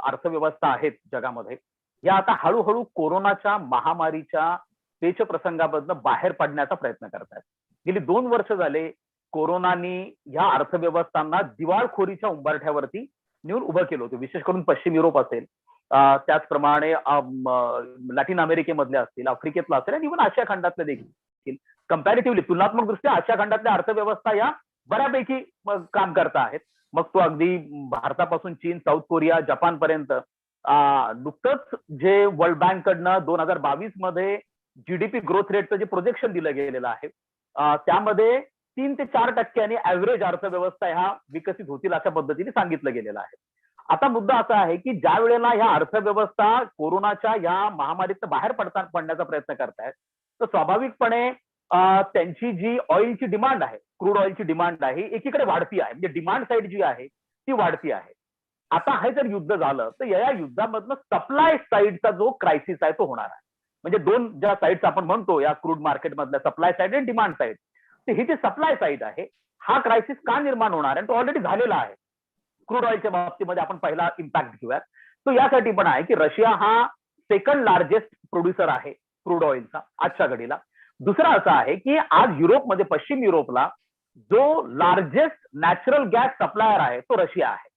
अर्थव्यवस्था आहेत जगामध्ये या आता हळूहळू कोरोनाच्या महामारीच्या पेच प्रसंगामधनं बाहेर पडण्याचा प्रयत्न करतात. गेली 2 वर्ष झाले कोरोनानी ह्या अर्थव्यवस्थांना दिवाळखोरीच्या उंबरठ्यावरती नेऊन उभं केलं होतं. विशेष करून पश्चिम युरोप असेल, त्याचप्रमाणे लॅटिन अमेरिकेमधले असतील, आफ्रिकेतला असेल आणि इव्हन आशिया खंडातले देखील कम्पॅरेटिव्हली तुलनात्मक दृष्ट्या आशिया खंडातल्या अर्थव्यवस्था या बऱ्यापैकी काम करत आहेत. मग तो अगदी भारतापासून चीन, साऊथ कोरिया, जपान पर्यंत. नुकतंच जे वर्ल्ड बँक कडनं 2022 मध्ये जीडीपी ग्रोथ रेटचं जे प्रोजेक्शन दिलं गेलेलं आहे त्यामध्ये 3 ते 4% ऍव्हरेज अर्थव्यवस्था ह्या विकसित होतील अशा पद्धतीने सांगितलं गेलेलं आहे. आता मुद्दा असा आहे की ज्या वेळेला ह्या अर्थव्यवस्था कोरोनाच्या या महामारीतनं बाहेर पडण्याचा प्रयत्न करतायत तर स्वाभाविकपणे त्यांची जी ऑइलची डिमांड आहे, क्रूड ऑइलची डिमांड आहे, एकीकडे वाढती आहे. म्हणजे डिमांड साईड जी आहे ती वाढती आहे. आता हे जर युद्ध झालं तर या युद्धामधनं सप्लाय साईडचा जो क्रायसिस आहे तो होणार आहे. म्हणजे 2 ज्या साईड्स आपण म्हणतो या क्रूड मार्केटमधल्या, सप्लाय साईड आणि डिमांड साईड, तर ही जी सप्लाय साईड आहे हा क्रायसिस का निर्माण होणार आहे, तो ऑलरेडी झालेला आहे. क्रूड ऑइलच्या बाबतीमध्ये आपण पहिला इम्पॅक्ट घेऊयात. तो यासाठी पण आहे की रशिया हा सेकंड लार्जेस्ट प्रोड्युसर आहे क्रूड ऑइलचा आजच्या घडीला. दुसरा असा आहे की आज युरोपमध्ये, पश्चिम युरोपला जो लार्जेस्ट नॅचरल गॅस सप्लायर आहे तो रशिया आहे.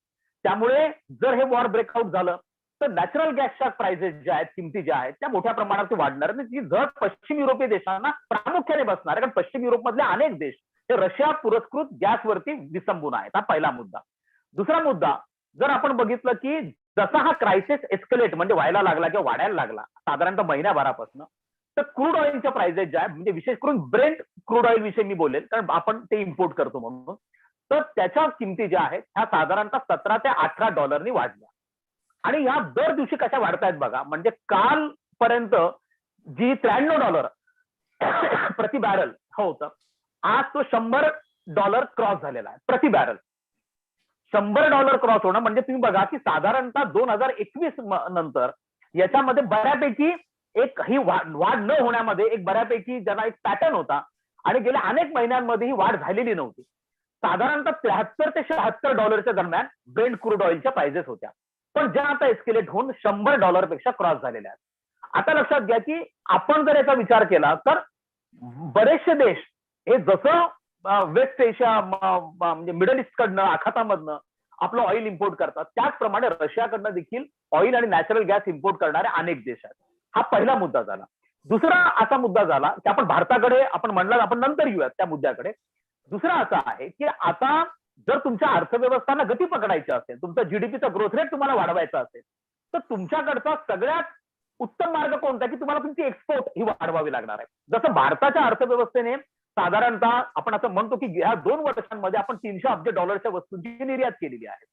त्यामुळे जर हे वॉर ब्रेकआउट झालं तर नॅचरल गॅसच्या प्राइसेस ज्या आहेत, किमती ज्या आहेत त्या मोठ्या प्रमाणात वाढणार आणि ती झळ पश्चिम युरोपीय देशांना प्रामुख्याने बसणार आहे. कारण पश्चिम युरोपमधले अनेक देश हे रशिया पुरस्कृत गॅसवरती विसंबून आहेत. हा पहिला मुद्दा. दुसरा मुद्दा, जर आपण बघितलं की जसा हा क्रायसिस एस्केलेट म्हणजे व्हायला लागला किंवा वाढायला लागला साधारणतः महिन्याभरापासून, तर क्रूड ऑइलच्या प्राइसेस ज्या आहेत, म्हणजे विशेष करून ब्रेंट क्रूड ऑइल विषयी मी बोलेल कारण आपण ते इम्पोर्ट करतो म्हणून, तर त्याच्या किमती ज्या आहेत ह्या साधारणतः $17 ते $18 वाढल्या. आणि ह्या दर दिवशी कशा वाढतायत बघा. म्हणजे कालपर्यंत जी $93 प्रति बॅरल होतं, आज तो $100 क्रॉस झालेला आहे प्रति बॅरल. $100 क्रॉस होणं म्हणजे तुम्ही बघा की साधारणतः 2021 नंतर याच्यामध्ये बऱ्यापैकी एक ही वाढ न होण्यामध्ये एक बऱ्यापैकी ज्याला एक पॅटर्न होता आणि गेल्या अनेक महिन्यांमध्ये ही वाढ झालेली नव्हती. साधारणतः $73 ते $76 दरम्यान ब्रेंट क्रूड ऑइलच्या प्राइसेस होत्या, पण ज्या आता एस्केलेट होऊन $100 पेक्षा क्रॉस झालेल्या आहेत. आता लक्षात घ्या की आपण जर याचा विचार केला तर बरेचसे देश हे जसं वेस्ट एशिया म्हणजे मिडल ईस्ट कडनं, आखातामधनं आपलं ऑइल इम्पोर्ट करतात, त्याचप्रमाणे रशियाकडनं देखील ऑइल आणि नॅचरल गॅस इम्पोर्ट करणारे अनेक देश आहेत. हा पहिला मुद्दा झाला. दुसरा असा मुद्दा झाला की आपण भारताकडे आपण म्हणलं, आपण नंतर येऊयात त्या मुद्द्याकडे. दुसरा असा आहे की आता जर तुमच्या अर्थव्यवस्थांना गती पकडायची असेल, तुमचा जीडीपीचा ग्रोथ रेट तुम्हाला वाढवायचा असेल, तर तुमच्याकडचा सगळ्यात उत्तम मार्ग कोणता, की तुम्हाला तुमची एक्सपोर्ट ही वाढवावी लागणार आहे. जसं भारताच्या अर्थव्यवस्थेने साधारणतः आपण असं म्हणतो की या 2 वर्षांमध्ये आपण 300 अब्ज डॉलरच्या वस्तूंची निर्यात केलेली आहे.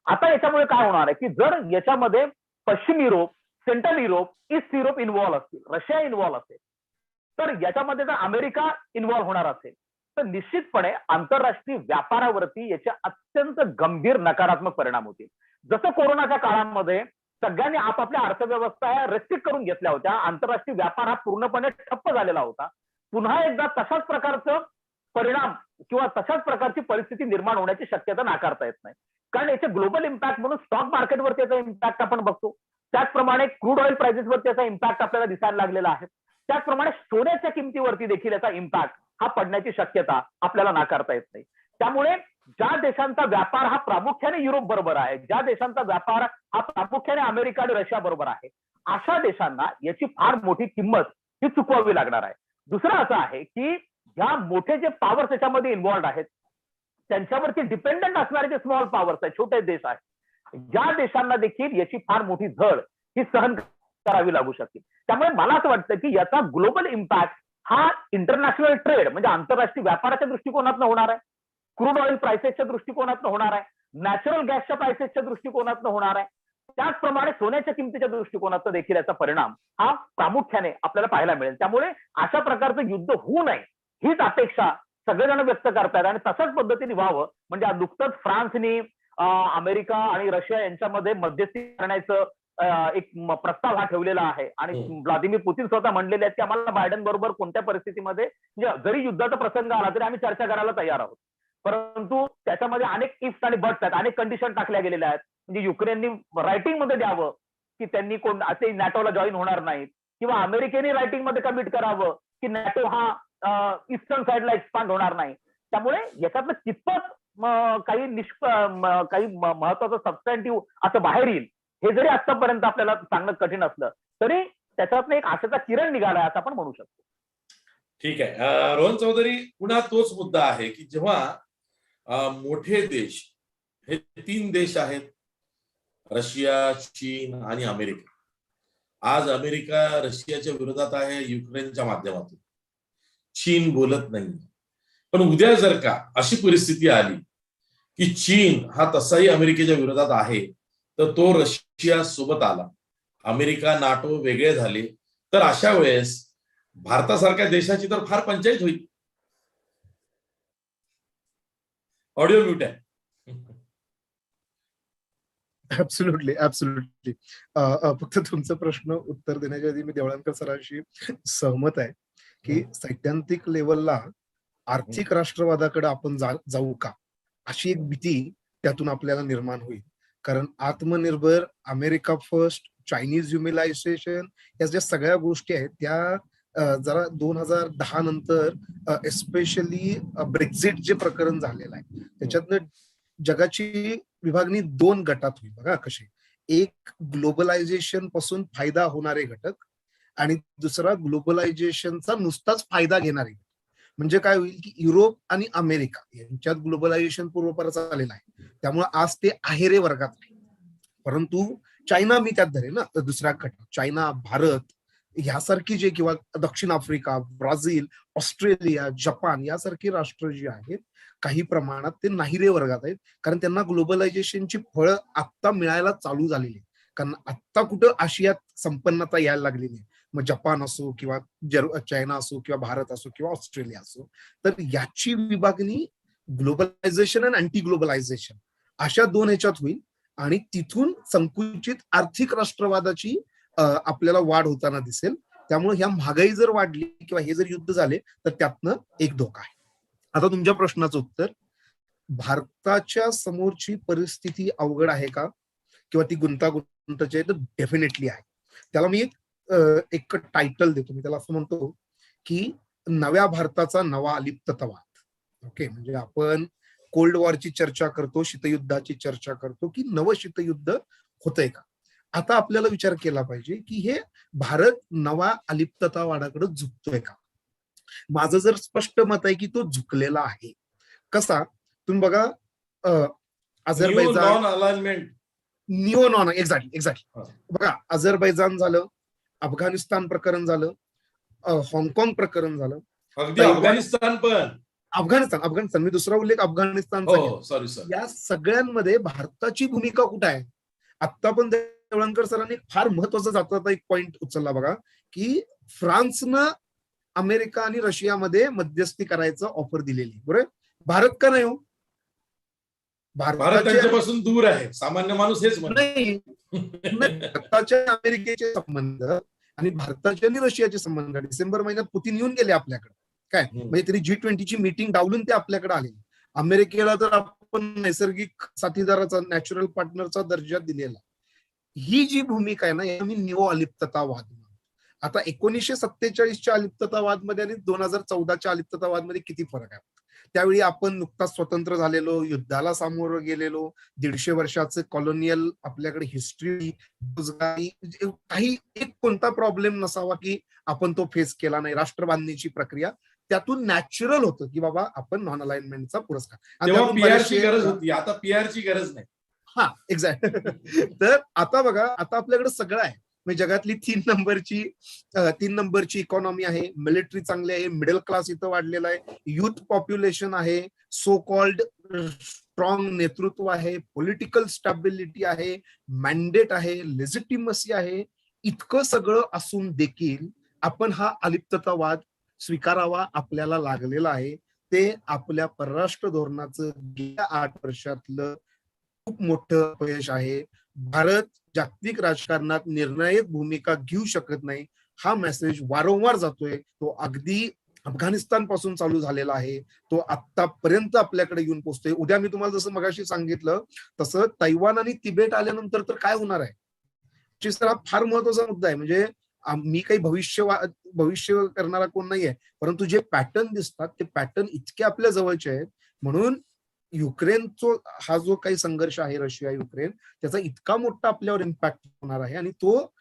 आता याच्यामुळे काय होणार आहे, की जर याच्यामध्ये पश्चिम Europe, central Europe, east Europe involve असतील, रशिया इन्व्हॉल्व्ह असेल, तर याच्यामध्ये जर अमेरिका इन्व्हॉल्व्ह होणार असेल, तर निश्चितपणे आंतरराष्ट्रीय व्यापारावरती याचे अत्यंत गंभीर नकारात्मक परिणाम होतील. जसं कोरोनाच्या काळामध्ये सगळ्यांनी आपापल्या अर्थव्यवस्था रेस्ट्रिक्ट करून घेतल्या होत्या, आंतरराष्ट्रीय व्यापार हा पूर्णपणे ठप्प झालेला होता. पुन्हा एकदा तशाच प्रकारचं परिणाम किंवा तशाच प्रकारची परिस्थिती निर्माण होण्याची शक्यता नाकारता येत नाही. कारण याचे ग्लोबल इम्पॅक्ट म्हणून स्टॉक मार्केटवर याचा इम्पॅक्ट आपण बघतो. त्याचप्रमाणे क्रूड ऑइल प्राइसेसवर त्याचा इम्पॅक्ट आपल्याला दिसायला लागलेला आहे. त्याचप्रमाणे सोन्याच्या किमतीवरती देखील याचा इम्पॅक्ट हा पडण्याची शक्यता आपल्याला नाकारता येत नाही. त्यामुळे ज्या देशांचा व्यापार हा प्रामुख्याने युरोप बरोबर आहे, ज्या देशांचा व्यापार हा प्रामुख्याने अमेरिका आणि रशिया बरोबर आहे, अशा देशांना याची फार मोठी किंमत ही चुकवावी लागणार आहे. दुसरं असं आहे की ह्या मोठे जे पॉवर्स याच्यामध्ये इन्व्हॉल्ड आहेत, त्यांच्यावरती डिपेंडंट असणारे जे स्मॉल पॉवर्स आहेत, छोटे देश आहेत, या देशांना देखील याची फार मोठी झळ ही सहन करावी लागू शकते. त्यामुळे मला असं वाटतं की याचा ग्लोबल इम्पॅक्ट हा इंटरनॅशनल ट्रेड म्हणजे आंतरराष्ट्रीय व्यापाराच्या दृष्टिकोनातून होणार आहे, क्रूड ऑइल प्राइसेसच्या दृष्टिकोनातून होणार आहे, नॅचरल गॅसच्या प्राइसेसच्या दृष्टिकोनातून होणार आहे. त्याचप्रमाणे सोन्याच्या किमतीच्या दृष्टिकोनातून देखील याचा परिणाम हा प्रामुख्याने आपल्याला पाहायला मिळेल. त्यामुळे अशा प्रकारचं युद्ध होऊ नये हीच अपेक्षा सगळेजण व्यक्त करतात आणि तशाच पद्धतीने व्हावं. म्हणजे नुकतंच फ्रान्सने अमेरिका आणि रशिया यांच्यामध्ये मध्यस्थी करण्याचं एक प्रस्ताव हा ठेवलेला आहे आणि व्लादिमीर पुतीन स्वतः म्हणलेले आहेत की आम्हाला बायडन बरोबर कोणत्या परिस्थितीमध्ये जरी युद्धाचा प्रसंग आला तरी आम्ही चर्चा करायला तयार आहोत. परंतु त्याच्यामध्ये अनेक इफ्स आणि बट्स आहेत, अनेक कंडिशन टाकल्या गेलेल्या आहेत. म्हणजे युक्रेननी रायटिंग मध्ये द्यावं की त्यांनी कोण असे नॅटोला जॉईन होणार नाहीत, किंवा अमेरिकेने रायटिंग मध्ये कमिट करावं की नॅटो हा ईस्टर्न साइडला एक्सपांड होणार नाही. त्यामुळे याच्यातलं कितपत काही महत्वाचं सबस्टॅन्टिव्ह असं बाहेर येईल हे जरी आतापर्यंत आपल्याला सांगणं कठीण असलं तरी त्याच्यातनं एक आशेचा किरण निघालाय असं आपण म्हणू शकतो. ठीक आहे. रोहन चौधरी, पुन्हा तोच मुद्दा आहे की जेव्हा मोठे देश हे 3 देश आहेत, रशिया, चीन आणि अमेरिका. आज अमेरिका रशियाच्या विरोधात आहे युक्रेनच्या माध्यमातून, चीन बोलत नाही. पण उद्या जर का अशी परिस्थिती आली की चीन हा तसाही अमेरिकेच्या विरोधात आहे, तर तो रशिया सोबत आला, अमेरिका नाटो वेगळे झाले, तर अशा वेळेस भारतासारख्या देशाची तर फार पंचायत होईल. ऑडिओ म्यूट आहे. Absolutely absolutely. फक्त तुमचा प्रश्न उत्तर देण्याच्या आधी मी देवळणकर सरांशी सहमत आहे की सैद्धांतिक लेवलला आर्थिक राष्ट्रवादाकडे आपण जाऊ का, अशी एक भीती त्यातून आपल्याला निर्माण होईल. कारण आत्मनिर्भर, अमेरिका फर्स्ट, चायनीज ह्युमिलायझेशन या ज्या सगळ्या गोष्टी आहेत त्या जरा 2010 नंतर एस्पेशली ब्रेक्झिट जे प्रकरण झालेलं आहे त्याच्यातनं जगाची विभागणी 2 गटात होईल बघा कशी. एक ग्लोबलायझेशन पासून फायदा होणारे घटक आणि दुसरा ग्लोबलायझेशनचा नुसताच फायदा घेणारे. म्हणजे काय होईल की युरोप आणि अमेरिका यांच्यात ग्लोबलायझेशन पूर्वपरच आलेलं आहे, त्यामुळे आज ते आहेरे वर्गात आहे. परंतु चायना मी त्यात धरेल ना, दुसऱ्या घटक चायना, भारत ह्यासारखी जे किंवा दक्षिण आफ्रिका, ब्राझील, ऑस्ट्रेलिया, जपान यासारखी राष्ट्र जी आहेत काही प्रमाणात ते नाहिरे वर्गात आहेत. कारण त्यांना ग्लोबलायझेशनची फळं आत्ता मिळायला चालू झालेली आहे. कारण आत्ता कुठं आशियात संपन्नता यायला लागलेली आहे. मग जपान असो किंवा चायना असो किंवा भारत असो किंवा ऑस्ट्रेलिया असो, तर याची विभागणी ग्लोबलायझेशन आणि अँटी ग्लोबलायझेशन अशा 2 ह्याच्यात होईल आणि तिथून संकुचित आर्थिक राष्ट्रवादाची आपल्याला वाढ होताना दिसेल. त्यामुळे ह्या महागाई जर वाढली किंवा हे जर युद्ध झाले तर त्यातनं एक धोका आहे. आता तुमच्या प्रश्नाचं उत्तर, भारताच्या समोरची परिस्थिती अवघड आहे का किंवा ती गुंतागुंताची आहे, तर डेफिनेटली आहे. त्याला मी एक टायटल देतो, मी त्याला असं म्हणतो की नव्या भारताचा नवा अलिप्ततावाद. ओके, म्हणजे आपण कोल्ड वॉरची चर्चा करतो, शीतयुद्धाची चर्चा करतो की नवं शीतयुद्ध होतंय का. आता आपल्याला विचार केला पाहिजे की हे भारत नवा अलिप्ततावादाकडे झुकतोय का. माझं जर स्पष्ट मत आहे की तो झुकलेला आहे. कसा तुम्ही बघा, Azerbaijan, non alignment. Neo non, exactly. बघा, अझरबैजान झालं, अफगाणिस्तान प्रकरण झालं, हाँगकाँग प्रकरण झालं, अगदी तैवान, अफगाणिस्तान पण. अफगाणिस्तान मी दुसरा उल्लेख अफगाणिस्तानचा केला. हो, सॉरी. या सगळ्यांमध्ये भारताची भूमिका कुठे आहे? आता पण देवळणकर सरांनी फार महत्वाचा जाता एक पॉइंट उचलला बघा, की फ्रान्सनं अमेरिका आणि रशियामध्ये मध्यस्थी करायचं ऑफर दिलेली, बरोबर. भारत का नाही हो? भारत त्यांच्यापासून दूर आहे, सामान्य माणूस हेच नाही, भारताच्या अमेरिकेचे संबंध आणि भारताचे आणि रशियाचे संबंध डिसेंबर महिन्यात पुतीन येऊन गेले आपल्याकडे, काय म्हणजे तरी G20ची मीटिंग डावलून ते आपल्याकडे आले. अमेरिकेला तर आपण नैसर्गिक साथीदाराचा, नॅचरल पार्टनरचा दर्जा दिलेला. ही जी भूमिका आहे ना, या मी निओ अलिप्ततावाद. आता 1947च्या अलिप्ततावाद मध्ये आणि 2014च्या अलिप्ततावाद मध्ये किती फरक आहे? त्यावेळी आपण नुकताच स्वतंत्र झालेलो, युद्धाला सामोरं गेलेलो, 150 वर्षाचं कॉलोनियल आपल्याकडे हिस्ट्री, रोजगारी, काही एक कोणता प्रॉब्लेम नसावा की आपण तो फेस केला नाही. राष्ट्रबांधणीची प्रक्रिया त्यातून नॅचरल होतं की बाबा आपण नॉन अलाइनमेंटचा पुरस्कार. तेव्हा पीआरची गरज होती, आता पीआरची गरज नाही. हा, एक्झॅक्ट. तर आता बघा, आता आपल्याकडे सगळं आहे. म्हणजे जगातली 3 नंबरची इकॉनॉमी आहे, मिलिटरी चांगली आहे, मिडल क्लास इथं वाढलेला आहे, युथ पॉप्युलेशन आहे, सो कॉल्ड स्ट्रॉंग नेतृत्व आहे, पॉलिटिकल स्टॅबिलिटी आहे, मॅन्डेट आहे, लेजिटिमसी आहे. इतकं सगळं असून देखील आपण हा अलिप्ततावाद स्वीकारावा आपल्याला लागलेला आहे. ते आपल्या परराष्ट्र धोरणाचं गेल्या 8 वर्षातलं खूप मोठं अपयश आहे. भारत जागतिक राजकारणात निर्णायक भूमिका घेऊ शकत नाही, हा मेसेज वारंवार जातोय. तो अगदी अफगाणिस्तान पासून चालू झालेला आहे, तो आतापर्यंत आपल्याकडे येऊन पोहोचतोय. उद्या मी तुम्हाला जसं मगाशी सांगितलं तसं तैवान आणि तिबेट आल्यानंतर तर काय होणार आहे, हा फार महत्वाचा मुद्दा आहे. म्हणजे मी काही भविष्य करणारा कोण नाहीये, परंतु जे पॅटर्न दिसतात ते पॅटर्न इतके आपल्या जवळचे आहेत. म्हणून युक्रेनचा हा जो काही संघर्ष आहे, रशिया युक्रेन, त्याचा इतका मोठा आपल्यावर इम्पॅक्ट होणार आहे आणि तो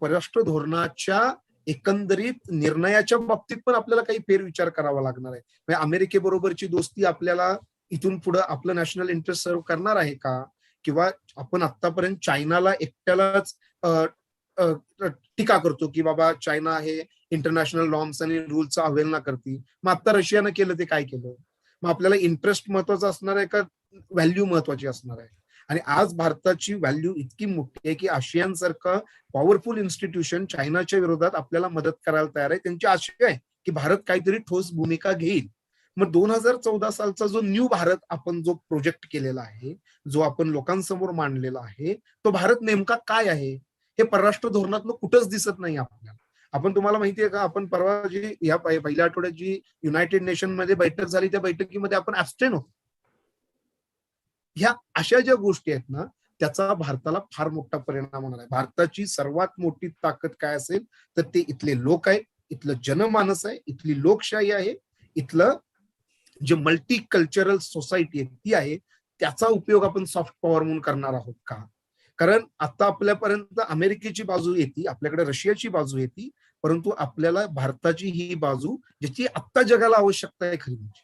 परराष्ट्र धोरणाच्या एकंदरीत निर्णयाच्या बाबतीत पण आपल्याला काही फेरविचार करावा लागणार आहे. म्हणजे अमेरिकेबरोबरची दोस्ती आपल्याला इथून पुढे आपलं नॅशनल इंटरेस्ट सर्व्ह करणार आहे का, किंवा आपण आतापर्यंत चायनाला एकट्यालाच टीका करतो की बाबा चायना हे इंटरनॅशनल नॉर्म्स आणि रूल्सचा अवहेलना करते. मग आता रशियानं केलं ते काय केलं? मग आपल्याला इंटरेस्ट महत्वाचा असणार आहे का व्हॅल्यू महत्वाची असणार आहे? आणि आज भारताची व्हॅल्यू इतकी मोठी आहे की आशियान सारखं पॉवरफुल इन्स्टिट्यूशन चायनाच्या विरोधात आपल्याला मदत करायला तयार आहे. त्यांची आशा आहे की भारत काहीतरी ठोस भूमिका घेईल. मग 2014 सालचा जो न्यू भारत आपण जो प्रोजेक्ट केलेला आहे, जो आपण लोकांसमोर मांडलेला आहे, तो भारत नेमका काय आहे हे परराष्ट्र धोरणातनं कुठंच दिसत नाही आपल्याला. आपण, तुम्हाला माहितीये का, आपण परवा जी या पहिल्या आठवड्यात जी युनायटेड नेशन मध्ये बैठक झाली त्या बैठकीमध्ये आपण ऍब्स्टेन होतो. ह्या अशा ज्या गोष्टी आहेत ना, त्याचा भारताला फार मोठा परिणाम होणार आहे. भारताची सर्वात मोठी ताकद काय असेल तर ते इथले लोक आहे, इथलं जनमानस आहे, इथली लोकशाही आहे, इथलं जे मल्टी कल्चरल सोसायटी आहे ती आहे. त्याचा उपयोग आपण सॉफ्ट पॉवर म्हणून करणार आहोत का? कारण आता आपल्यापर्यंत अमेरिकेची बाजू येते, आपल्याकडे रशियाची बाजू येते, परंतु आपल्याला भारताची ही बाजू ज्याची आत्ता जगाला आवश्यकता आहे खरी म्हणजे.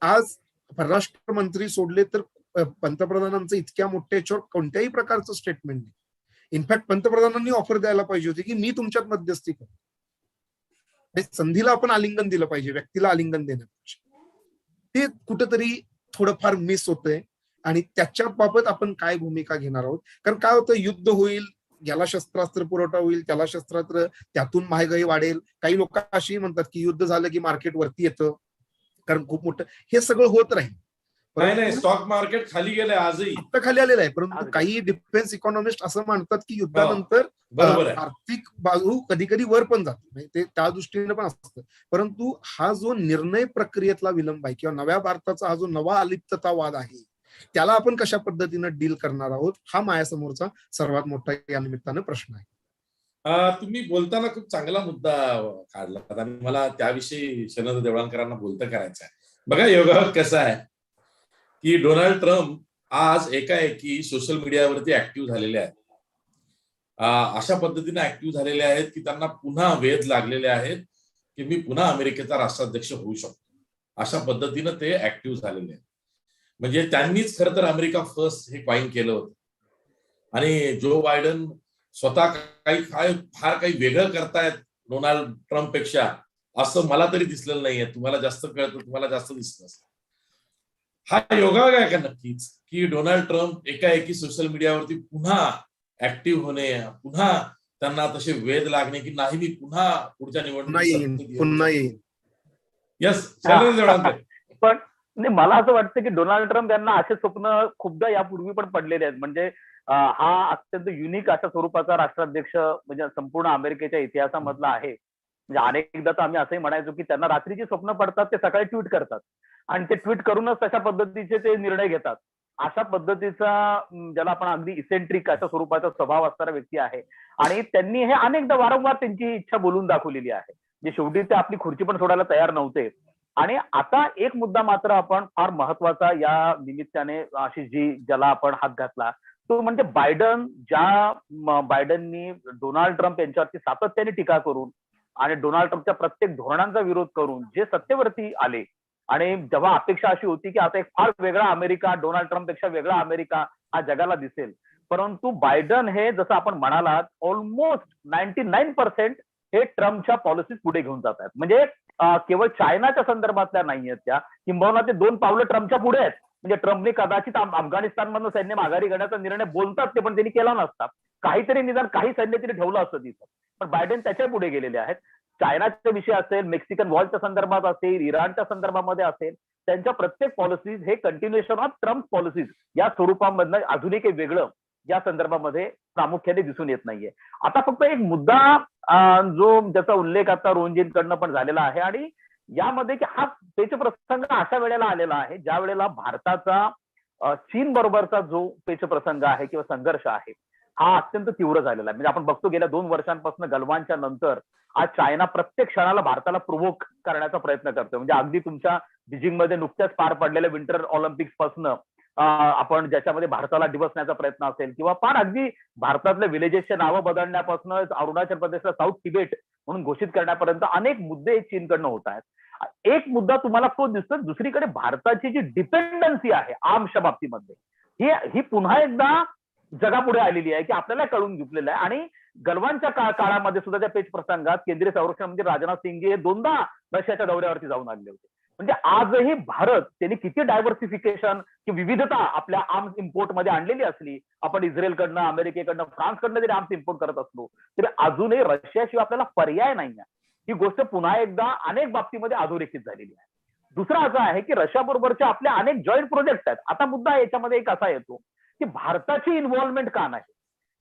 आज परराष्ट्र मंत्री सोडले तर पंतप्रधानांचं इतक्या मोठ्या याच्यावर कोणत्याही प्रकारचं स्टेटमेंट नाही. इनफॅक्ट पंतप्रधानांनी ऑफर द्यायला पाहिजे होती की मी तुमच्यात मध्यस्थी करतो. संधीला आपण आलिंगन दिलं पाहिजे, व्यक्तीला आलिंगन देण्यापेक्षा. ते कुठंतरी थोडंफार मिस होतंय आणि त्याच्या बाबत आपण काय भूमिका घेणार आहोत. कारण काय होतं, युद्ध होईल, याला शस्त्रास्त्र पुरवठा होईल, त्याला शस्त्रास्त्र, त्यातून महागाई वाढेल. काही लोक अशी म्हणतात की युद्ध झालं की मार्केट वरती येतं, कारण खूप मोठं हे सगळं होत राहील. नाही, स्टॉक मार्केट खाली गेलंय, आजही आता खाली आलेलं आहे. परंतु काही डिफेन्स इकॉनॉमिस्ट असं मानतात की युद्धानंतर आर्थिक बाजू कधी कधी वर पण जाते, ते त्या दृष्टीने पण असतं. परंतु हा जो निर्णय प्रक्रियेतला विलंब आहे किंवा नव्या भारताचा हा जो नवा अलिप्ततावाद आहे, त्याला आपण कशा पद्धतीनं डील करणार आहोत, हा माझ्यासमोरचा सर्वात मोठा या निमित्तानं प्रश्न आहे. तुम्ही बोलताना खूप चांगला मुद्दा काढला आणि मला त्याविषयी शरद देवळणकरांना बोलतं करायचं आहे. बघा, योगायोग कसा आहे की डोनाल्ड ट्रम्प आज एकाएकी सोशल मीडियावरती ऍक्टिव्ह झालेले आहेत. अशा पद्धतीने ऍक्टिव्ह झालेले आहेत की त्यांना पुन्हा वेध लागलेले आहेत की मी पुन्हा अमेरिकेचा राष्ट्राध्यक्ष होऊ शकतो. अशा पद्धतीनं ते ऍक्टिव्ह झालेले आहेत. म्हणजे त्यांनीच खरं तर अमेरिका फर्स्ट हे कॉइन केलं होतं. आणि जो बायडन स्वतः फार काही वेगळं करतायत डोनाल्ड ट्रम्प पेक्षा, असं मला तरी दिसलेलं नाहीये. तुम्हाला जास्त कळतं, तुम्हाला जास्त दिसत असेल. हा योगायोग आहे का नक्कीच, की डोनाल्ड ट्रम्प एकाएकी सोशल मीडियावरती पुन्हा ऍक्टिव्ह होणे, पुन्हा त्यांना तसे वेध लागणे की नाही मी पुन्हा पुढच्या निवडणुकीत पुन्हा येईल. येस, शैलेंद्र देवळांकर. पण नाही, मला असं वाटतं की डोनाल्ड ट्रम्प यांना असे स्वप्न खूपदा यापूर्वी पण पडलेले आहेत. म्हणजे हा अत्यंत युनिक अशा स्वरूपाचा राष्ट्राध्यक्ष म्हणजे संपूर्ण अमेरिकेच्या इतिहासामधला आहे. म्हणजे अनेकदा तर आम्ही असंही म्हणायचो की त्यांना रात्रीची स्वप्न पडतात, ते सकाळी ट्विट करतात आणि ते ट्विट करूनच तशा पद्धतीचे ते निर्णय घेतात. अशा पद्धतीचा ज्याला आपण अगदी इसेंट्रिक अशा स्वरूपाचा स्वभाव असणारा व्यक्ती आहे. आणि त्यांनी हे अनेकदा वारंवार त्यांची इच्छा बोलून दाखवलेली आहे. जे शेवटी ते आपली खुर्ची पण सोडायला तयार नव्हते. आणि आता एक मुद्दा मात्र आपण फार महत्वाचा या निमित्ताने अशी ज्याला आपण हात घातला तो म्हणजे बायडननी डोनाल्ड ट्रम्प यांच्यावरती सातत्याने टीका करून आणि डोनाल्ड ट्रम्पच्या प्रत्येक धोरणांचा विरोध करून जे सत्तेवरती आले. आणि जेव्हा अपेक्षा अशी होती की आता एक फार वेगळा अमेरिका, डोनाल्ड ट्रम्प पेक्षा वेगळा अमेरिका हा जगाला दिसेल, परंतु बायडन हे जसं आपण म्हणालात ऑलमोस्ट 99% हे ट्रम्पच्या पॉलिसीज पुढे घेऊन जात आहेत. म्हणजे केवळ चायनाच्या संदर्भातल्या नाही आहेत त्या, किंबहुना ते 2 पावलं ट्रम्पच्या पुढे आहेत. म्हणजे ट्रम्पने कदाचित अफगाणिस्तानमधनं सैन्य माघारी घेण्याचा निर्णय बोलतात ते, पण त्यांनी केला नसता. काहीतरी निदान काही सैन्य तिने ठेवलं असतं तिथं, पण बायडेन त्याच्या पुढे गेलेले आहेत. चायनाचा विषय असेल, मेक्सिकन वॉलच्या संदर्भात असेल, इराणच्या संदर्भामध्ये असेल, त्यांच्या प्रत्येक पॉलिसीज हे कंटिन्युएशन ऑफ ट्रम्प पॉलिसीज या स्वरूपामधनं अजूनही काही वेगळं या संदर्भामध्ये प्रामुख्याने दिसून येत नाहीये. आता फक्त एक मुद्दा जो ज्याचा उल्लेख आता रोहनजींकडनं पण झालेला आहे आणि यामध्ये की हा पेच प्रसंग अशा वेळेला आलेला आहे ज्या वेळेला भारताचा चीन बरोबरचा जो पेच प्रसंग आहे किंवा संघर्ष आहे हा अत्यंत तीव्र झालेला आहे. म्हणजे आपण बघतो गेल्या 2 वर्षांपासून गलवानच्या नंतर आज चायना प्रत्येक क्षणाला भारताला प्रोव्होक करण्याचा प्रयत्न करतोय. म्हणजे अगदी तुमच्या बीजिंगमध्ये नुकत्याच पार पडलेल्या विंटर ऑलिम्पिक्स पासून आपण ज्याच्यामध्ये भारताला डिवसण्याचा प्रयत्न असेल किंवा फार अगदी भारतातल्या विलेजेसच्या नावं बदलण्यापासून अरुणाचल प्रदेशला साऊथ तिबेट म्हणून घोषित करण्यापर्यंत अनेक मुद्दे चीनकडनं होत आहेत. एक मुद्दा तुम्हाला तो दिसतो, दुसरीकडे भारताची जी डिपेंडन्सी आहे आर्म्सच्या बाबतीमध्ये ही पुन्हा एकदा जगापुढे आलेली आहे की आपल्याला कळून घेतलेलं आहे. आणि गलवानच्या काळामध्ये सुद्धा त्या पेच प्रसंगात केंद्रीय संरक्षण मंत्री राजनाथ सिंग हे 2दा रशियाच्या दौऱ्यावरती जाऊन आलेले होते. म्हणजे आजही भारत त्यांनी किती डायव्हर्सिफिकेशन की विविधता आपल्या आर्म्स इम्पोर्ट मध्ये आणलेली असली, आपण इस्रायलकडनं, अमेरिकेकडनं, फ्रान्सकडनं जरी आर्म्स इम्पोर्ट करत असलो तरी अजूनही रशियाशिवाय आपल्याला पर्याय नाही आहे. ही गोष्ट पुन्हा एकदा अनेक बाबतीमध्ये अधोरेखित झालेली आहे. दुसरा असा आहे की रशिया बरोबरच्या आपल्या अनेक जॉईंट प्रोजेक्ट आहेत. आता मुद्दा याच्यामध्ये एक असा येतो की भारताची इन्व्हॉल्वमेंट का नाही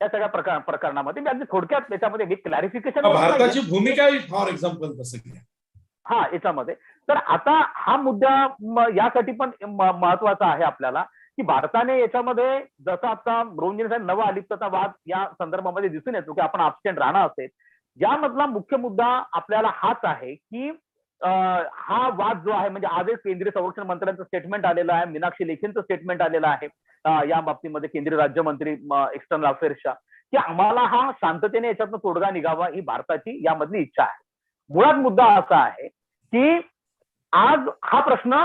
या सगळ्या प्रकरणामध्ये. मी अगदी थोडक्यात त्याच्यामध्ये एक क्लॅरिफिकेशन भारताची भूमिका फॉर एक्झाम्पल कसं घ्या हा याच्यामध्ये. तर आता हा मुद्दा यासाठी पण महत्वाचा आहे आपल्याला की भारताने याच्यामध्ये जसं आता रोहनजी साहेब नवा अलिप्तता वाद या संदर्भामध्ये दिसून येतो की आपण अबस्टेंट राहणं असेल, यामधला मुख्य मुद्दा आपल्याला हाच आहे की हा वाद जो आहे म्हणजे आज एक केंद्रीय संरक्षण मंत्र्यांचं स्टेटमेंट आलेलं आहे, मीनाक्षी लेखींचं स्टेटमेंट आलेलं आहे या बाबतीमध्ये केंद्रीय राज्यमंत्री एक्सटर्नल अफेअर्सच्या, की आम्हाला हा शांततेने याच्यातनं तोडगा निघावा ही भारताची यामधली इच्छा आहे. मुळात मुद्दा असा आहे की आज हा प्रश्न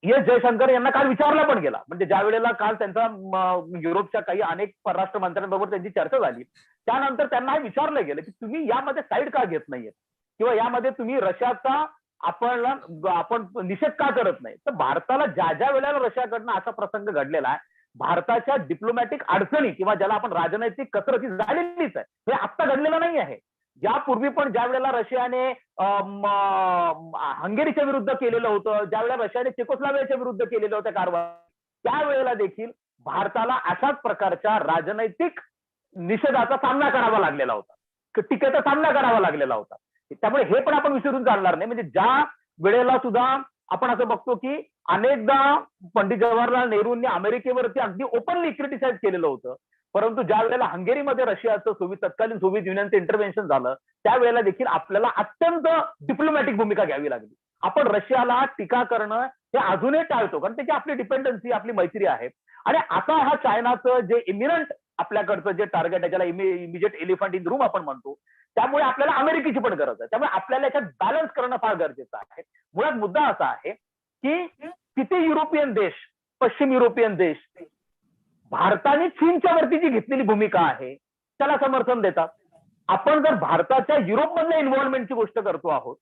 एस जयशंकर यांना काल विचारला पण गेला. म्हणजे ज्या वेळेला काल त्यांचा युरोपच्या काही अनेक परराष्ट्र मंत्र्यांबरोबर त्यांची चर्चा झाली त्यानंतर त्यांना हे विचारलं गेलं की तुम्ही यामध्ये साईड का घेत नाहीये किंवा यामध्ये तुम्ही रशियाचा आपण निषेध का करत नाही. तर भारताला ज्या ज्या वेळेला रशियाकडनं असा प्रसंग घडलेला आहे, भारताच्या डिप्लोमॅटिक अडचणी किंवा ज्याला आपण राजनैतिक कसरती झालेलीच आहे. हे आत्ता घडलेलं नाही आहे. यापूर्वी पण ज्या वेळेला रशियाने हंगेरीच्या विरुद्ध केलेलं होतं, ज्या वेळेला रशियाने चेकोस्लोवाकियाच्या विरुद्ध केलेलं होतं कारवाई, त्यावेळेला देखील भारताला अशाच प्रकारच्या राजनैतिक निषेधाचा सामना करावा लागलेला होता, टीकेचा सामना करावा लागलेला होता. त्यामुळे हे पण आपण विसरून चालणार नाही. म्हणजे ज्या वेळेला सुद्धा आपण असं बघतो की अनेकदा पंडित जवाहरलाल नेहरूंनी अमेरिकेवरती अगदी ओपनली क्रिटिसाइज केलेलं होतं, परंतु ज्या वेळेला हंगेरीमध्ये रशियाचं तत्कालीन सोव्हिएत युनियनचं इंटरव्हेन्शन झालं त्यावेळेला देखील आपल्याला अत्यंत डिप्लोमॅटिक भूमिका घ्यावी लागली. आपण रशियाला टीका करणं हे अजूनही टाळतो कारण त्याची आपली डिपेंडन्सी, आपली मैत्री आहे. आणि आता हा चायनाचं जे इमिनंट आपल्याकडचं जे टार्गेट आहे ज्याला इमिजिएट एलिफंट इन रूम आपण म्हणतो, त्यामुळे आपल्याला अमेरिकेची पण गरज आहे. त्यामुळे आपल्याला याच्यात बॅलन्स करणं फार गरजेचं आहे. मुळात मुद्दा असा आहे की किती युरोपियन देश, पश्चिम युरोपियन देश भारताने चीनच्या वरती जी घेतलेली भूमिका आहे त्याला समर्थन देतात. आपण जर भारताच्या युरोपमधल्या इन्व्हॉल्वमेंटची गोष्ट करतो आहोत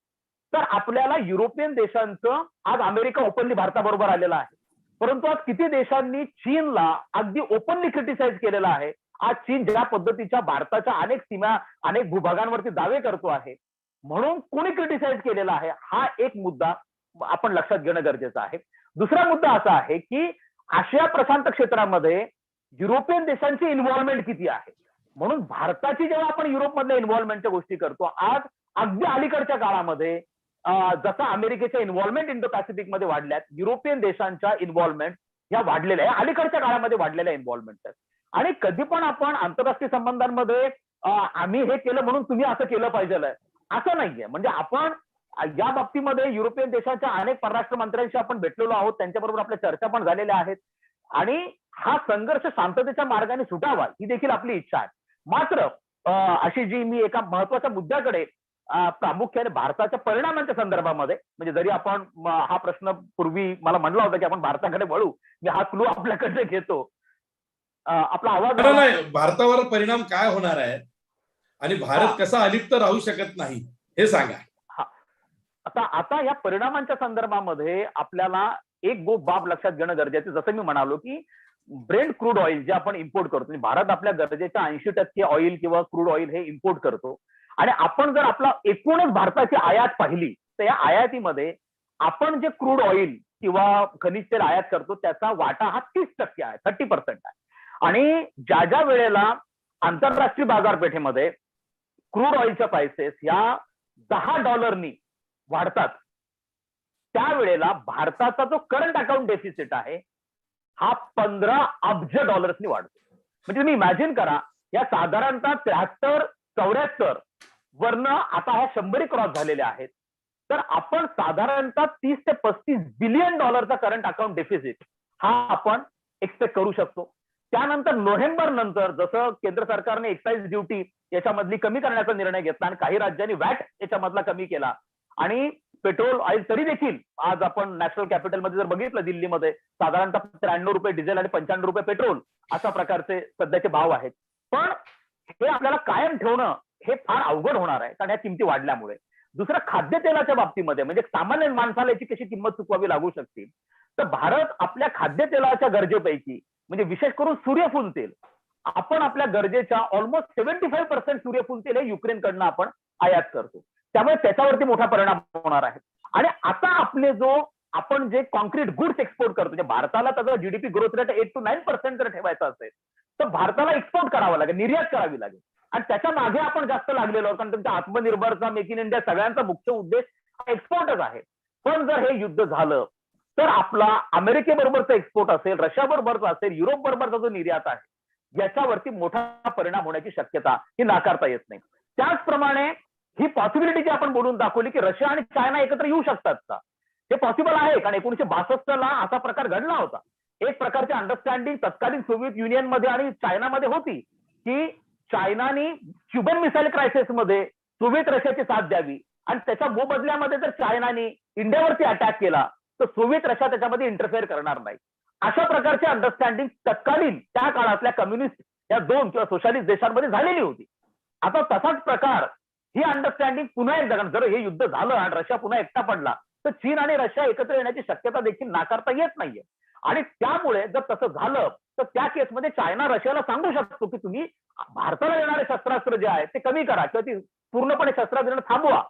तर आपल्याला युरोपियन देशांचं आज अमेरिका ओपनली भारताबरोबर आलेला आहे, परंतु आज किती देशांनी चीनला अगदी ओपनली क्रिटिसाइज केलेलं आहे. आज चीन ज्या पद्धतीच्या भारताच्या अनेक सीमा, अनेक भूभागांवरती दावे करतो आहे, म्हणून कोणी क्रिटिसाइज केलेला आहे, हा एक मुद्दा आपण लक्षात घेणं गरजेचं आहे. दुसरा मुद्दा असा आहे की आशिया प्रशांत क्षेत्रामध्ये युरोपियन देशांची इन्व्हॉल्वमेंट किती आहे. म्हणून भारताची जेव्हा आपण युरोपमधल्या इन्व्हॉल्वमेंटच्या गोष्टी करतो, आज अगदी अलीकडच्या काळामध्ये जसं अमेरिकेच्या इन्व्हॉल्वमेंट इंडो पॅसिफिक मध्ये वाढल्यात, युरोपियन देशांच्या इन्व्हॉल्वमेंट ह्या वाढलेल्या आहे, अलीकडच्या काळामध्ये वाढलेल्या इन्व्हॉल्वमेंट आहेत. आणि कधी पण आपण आंतरराष्ट्रीय संबंधांमध्ये आम्ही हे केलं म्हणून तुम्ही असं केलं पाहिजे असं नाहीये. म्हणजे आपण या बाबतीमध्ये युरोपियन देशाच्या अनेक परराष्ट्र मंत्र्यांशी आपण भेटलेलो आहोत, त्यांच्याबरोबर आपल्या चर्चा पण झालेल्या आहेत आणि हा संघर्ष शांततेच्या मार्गाने सुटावा ही देखील आपली इच्छा आहे. मात्र अशी जी मी एका महत्वाच्या मुद्द्याकडे प्रामुख्याने भारताच्या परिणामांच्या संदर्भामध्ये, म्हणजे जरी आपण हा प्रश्न पूर्वी मला म्हणला होता की आपण भारताकडे वळू, मी हा क्लू आपल्याकडे घेतो. आपला आवाज नाही, भारतावर परिणाम काय होणार आहे आणि भारत कसा अलिप्त राहू शकत नाही हे सांगा. आता या परिणामांच्या संदर्भामध्ये आपल्याला एक बाब लक्षात घेणं गरजेचं, जसं मी म्हणालो की ब्रेंट क्रूड ऑइल जे आपण इम्पोर्ट करतो, भारत आपल्या गरजेच्या 80% ऑइल किंवा क्रूड ऑइल हे इम्पोर्ट करतो. आणि आपण जर आपला एकूणच भारताची आयात पाहिली तर या आयातीमध्ये आपण जे क्रूड ऑइल किंवा खनिज तेल आयात करतो त्याचा वाटा हा 30% आहे, 30% आहे. आणि ज्या ज्या वेळेला आंतरराष्ट्रीय बाजारपेठेमध्ये क्रूड ऑइलच्या प्राइसेस या $10 वाढतात, त्यावेळेला भारताचा जो करंट अकाउंट डेफिसिट आहे हा $15 अब्ज वाढतो. म्हणजे तुम्ही इमॅजिन करा, या साधारणतः 73-74 वरनं आता ह्या 100 क्रॉस झालेल्या आहेत, तर आपण साधारणतः $30 ते $35 बिलियन करंट अकाउंट डेफिसिट हा आपण एक्सपेक्ट करू शकतो. त्यानंतर नोव्हेंबर नंतर जसं केंद्र सरकारने एक्साईज ड्युटी याच्यामधली कमी करण्याचा निर्णय घेतला आणि काही राज्यांनी वॅट याच्यामधला कमी केला आणि पेट्रोल ऑइल तरी देखील आज आपण नॅशनल कॅपिटलमध्ये जर बघितलं दिल्लीमध्ये साधारणतः ₹93 डिझेल आणि ₹95 पेट्रोल अशा प्रकारचे सध्याचे भाव आहेत. पण हे आपल्याला कायम ठेवणं हे फार अवघड होणार आहे कारण या किमती वाढल्यामुळे. दुसरं खाद्यतेलाच्या बाबतीमध्ये म्हणजे सामान्य माणसाला याची कशी किंमत चुकवावी लागू शकते, तर भारत आपल्या खाद्यतेलाच्या गरजेपैकी म्हणजे विशेष करून सूर्यफूल तेल आपण आपल्या गरजेच्या ऑलमोस्ट 75% सूर्यफूल तेल हे युक्रेनकडनं आपण आयात करतो, त्यामुळे त्याच्यावरती मोठा परिणाम होणार आहे. आणि आता आपले आपण जे कॉन्क्रीट गुड्स एक्सपोर्ट करतो, म्हणजे भारताला त्याचा जीडीपी ग्रोथ रेट 8 to 9% जर ठेवायचा असेल तर भारताला एक्सपोर्ट करावं लागेल, निर्यात करावी लागेल. आणि त्याच्या मागे आपण जास्त लागलेलो आहोत कारण तुमच्या आत्मनिर्भरचा, मेक इन इंडिया सगळ्यांचा मुख्य उद्देश हा एक्सपोर्टच आहे. पण जर हे युद्ध झालं तर आपला अमेरिकेबरोबरचा एक्सपोर्ट असेल, रशियाबरोबरचा असेल, युरोप बरोबरचा जो निर्यात आहे याच्यावरती मोठा परिणाम होण्याची शक्यता ही नाकारता येत नाही. त्याचप्रमाणे ही पॉसिबिलिटी जी आपण बोलून दाखवली की रशिया आणि चायना एकत्र येऊ शकतात का, हे पॉसिबल आहे. कारण 1962 असा प्रकार घडला होता. एक प्रकारची अंडरस्टँडिंग तत्कालीन सोव्हिएत युनियनमध्ये आणि चायनामध्ये होती की चायनाने क्युबन मिसाईल क्रायसिसमध्ये सोव्हिएत रशियाची साथ द्यावी आणि त्याच्या मोबदल्यामध्ये जर चायनाने इंडियावरती अटॅक केला तर सोव्हिएत रशिया त्याच्यामध्ये इंटरफेअर करणार नाही. अशा प्रकारची अंडरस्टँडिंग तत्कालीन त्या काळातल्या कम्युनिस्ट या 2 किंवा सोशलिस्ट देशांमध्ये झालेली होती. आता तसाच प्रकार ही अंडरस्टँडिंग पुन्हा एकदा, जर हे युद्ध झालं आणि रशिया पुन्हा एकटा पडला तर चीन आणि रशिया एकत्र येण्याची शक्यता देखील नाकारता येत नाहीये. आणि त्यामुळे जर तसं झालं तर त्या केसमध्ये चायना रशियाला सांगू शकतो की तुम्ही भारताला येणारे शस्त्रास्त्र जे आहे ते कमी करा किंवा ती पूर्णपणे शस्त्रास्त्र देणं थांबवा.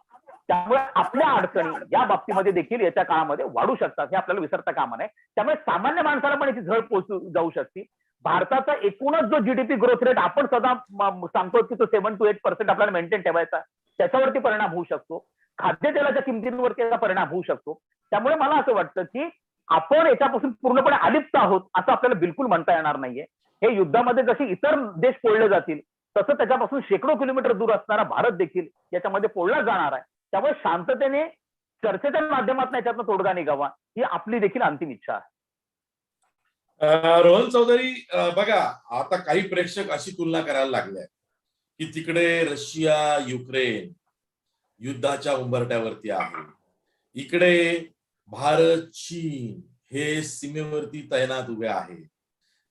त्यामुळे आपल्या अडचणी या बाबतीमध्ये देखील याच्या काळामध्ये वाढू शकतात, हे आपल्याला विसरता कामा नये. त्यामुळे सामान्य माणसाला पण याची झळ पोहोचू जाऊ शकते. भारताचा एकूणच जो जीडीपी ग्रोथ रेट आपण सदा सांगतो की तो 7 to 8% आपल्याला मेंटेन ठेवायचा, त्याच्यावरती परिणाम होऊ शकतो. खाद्यतेलाच्या किमतींवरती याचा परिणाम होऊ शकतो. त्यामुळे मला असं वाटतं की आपण याच्यापासून पूर्णपणे अलिप्त आहोत असं आपल्याला बिलकुल म्हणता येणार नाहीये. हे युद्धामध्ये जशी इतर देश पोळले जातील तसं त्याच्यापासून शेकडो किलोमीटर दूर असणारा भारत देखील याच्यामध्ये पोळला जाणार आहे. त्यामुळे शांततेने चर्चेच्या माध्यमातून याच्यातनं तोडगा निघावा ही आपली देखील अंतिम इच्छा आहे. रोहन चौधरी, बघा आता काही प्रेक्षक अशी तुलना करायला लागले की तिकडे रशिया युक्रेन युद्धाच्या उंबरठ्यावरती आहे, इकडे भारत चीन हे सीमेवरती तैनात उभे आहे.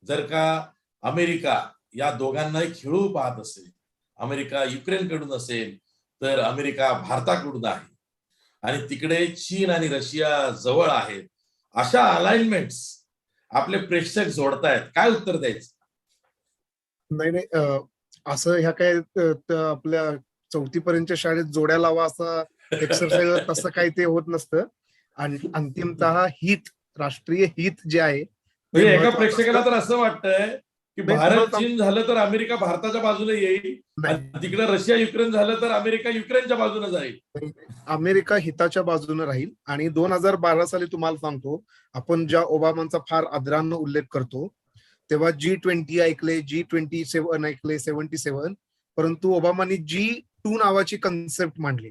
जर का अमेरिका या दोघांनाही खेळू पाहत असेल, अमेरिका युक्रेनकडून असेल तर अमेरिका भारताकडून आहे, आणि तिकडे चीन आणि रशिया जवळ आहेत, अशा अलाइनमेंट्स आपले प्रेक्षक जोडतायत. काय उत्तर द्यायचं? नाही नाही, असं ह्या काय आपल्या 4थी पर्यंतच्या शाळेत जोड्या लावा असा एक्सरसाइज तसं काही ते होत नसतं. आणि अंतिमतः हित, राष्ट्रीय हित जे आहे ते म्हणजे एका महत्त्वाचं प्रेक्षकाला असतं. तर असं वाटतंय की नाही, भारत तुम्हाला चीन झालं तर अमेरिका भारताच्या बाजूने येईल, नाही, आणि तिकडे रशिया युक्रेन झालं तर अमेरिका युक्रेनच्या बाजूने जाईल. अमेरिका हिताच्या बाजूने राहील. आणि 2012 साली तुम्हाला सांगतो, आपण ज्या ओबामांचा फार आदरानं उल्लेख करतो, तेव्हा G20 ऐकले, G27 ऐकले, 77, परंतु ओबामांनी G2 नावाची कन्सेप्ट मांडली.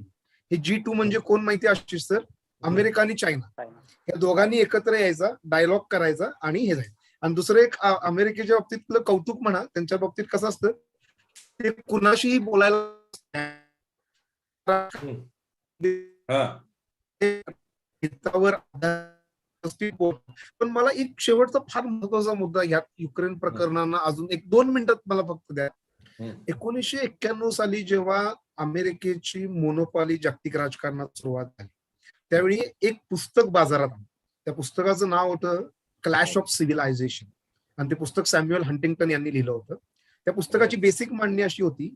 हे G2 म्हणजे कोण माहिती आशिष सर? अमेरिका आणि चायना या दोघांनी एकत्र यायचा, डायलॉग करायचा आणि हे जायचं. आणि दुसरं एक अमेरिकेच्या बाबतीतलं कौतुक म्हणा, त्यांच्या बाबतीत कसं असतं, ते कुणाशीही बोलायला हा. हितावर पण मला एक शेवटचा फार महत्वाचा मुद्दा यात युक्रेन प्रकरणानं अजून 1-2 मिनिटात मला फक्त द्या. 1991 साली जेव्हा अमेरिकेची मोनोपॉली जागतिक राजकारणात सुरुवात झाली, त्यावेळी एक पुस्तक बाजारात आलं. त्या पुस्तकाचं नाव होतं क्लॅश ऑफ सिव्हिलायझेशन, आणि ते पुस्तक सॅम्युअल हंटिंग्टन यांनी लिहिलं होतं. त्या पुस्तकाची बेसिक मांडणी अशी होती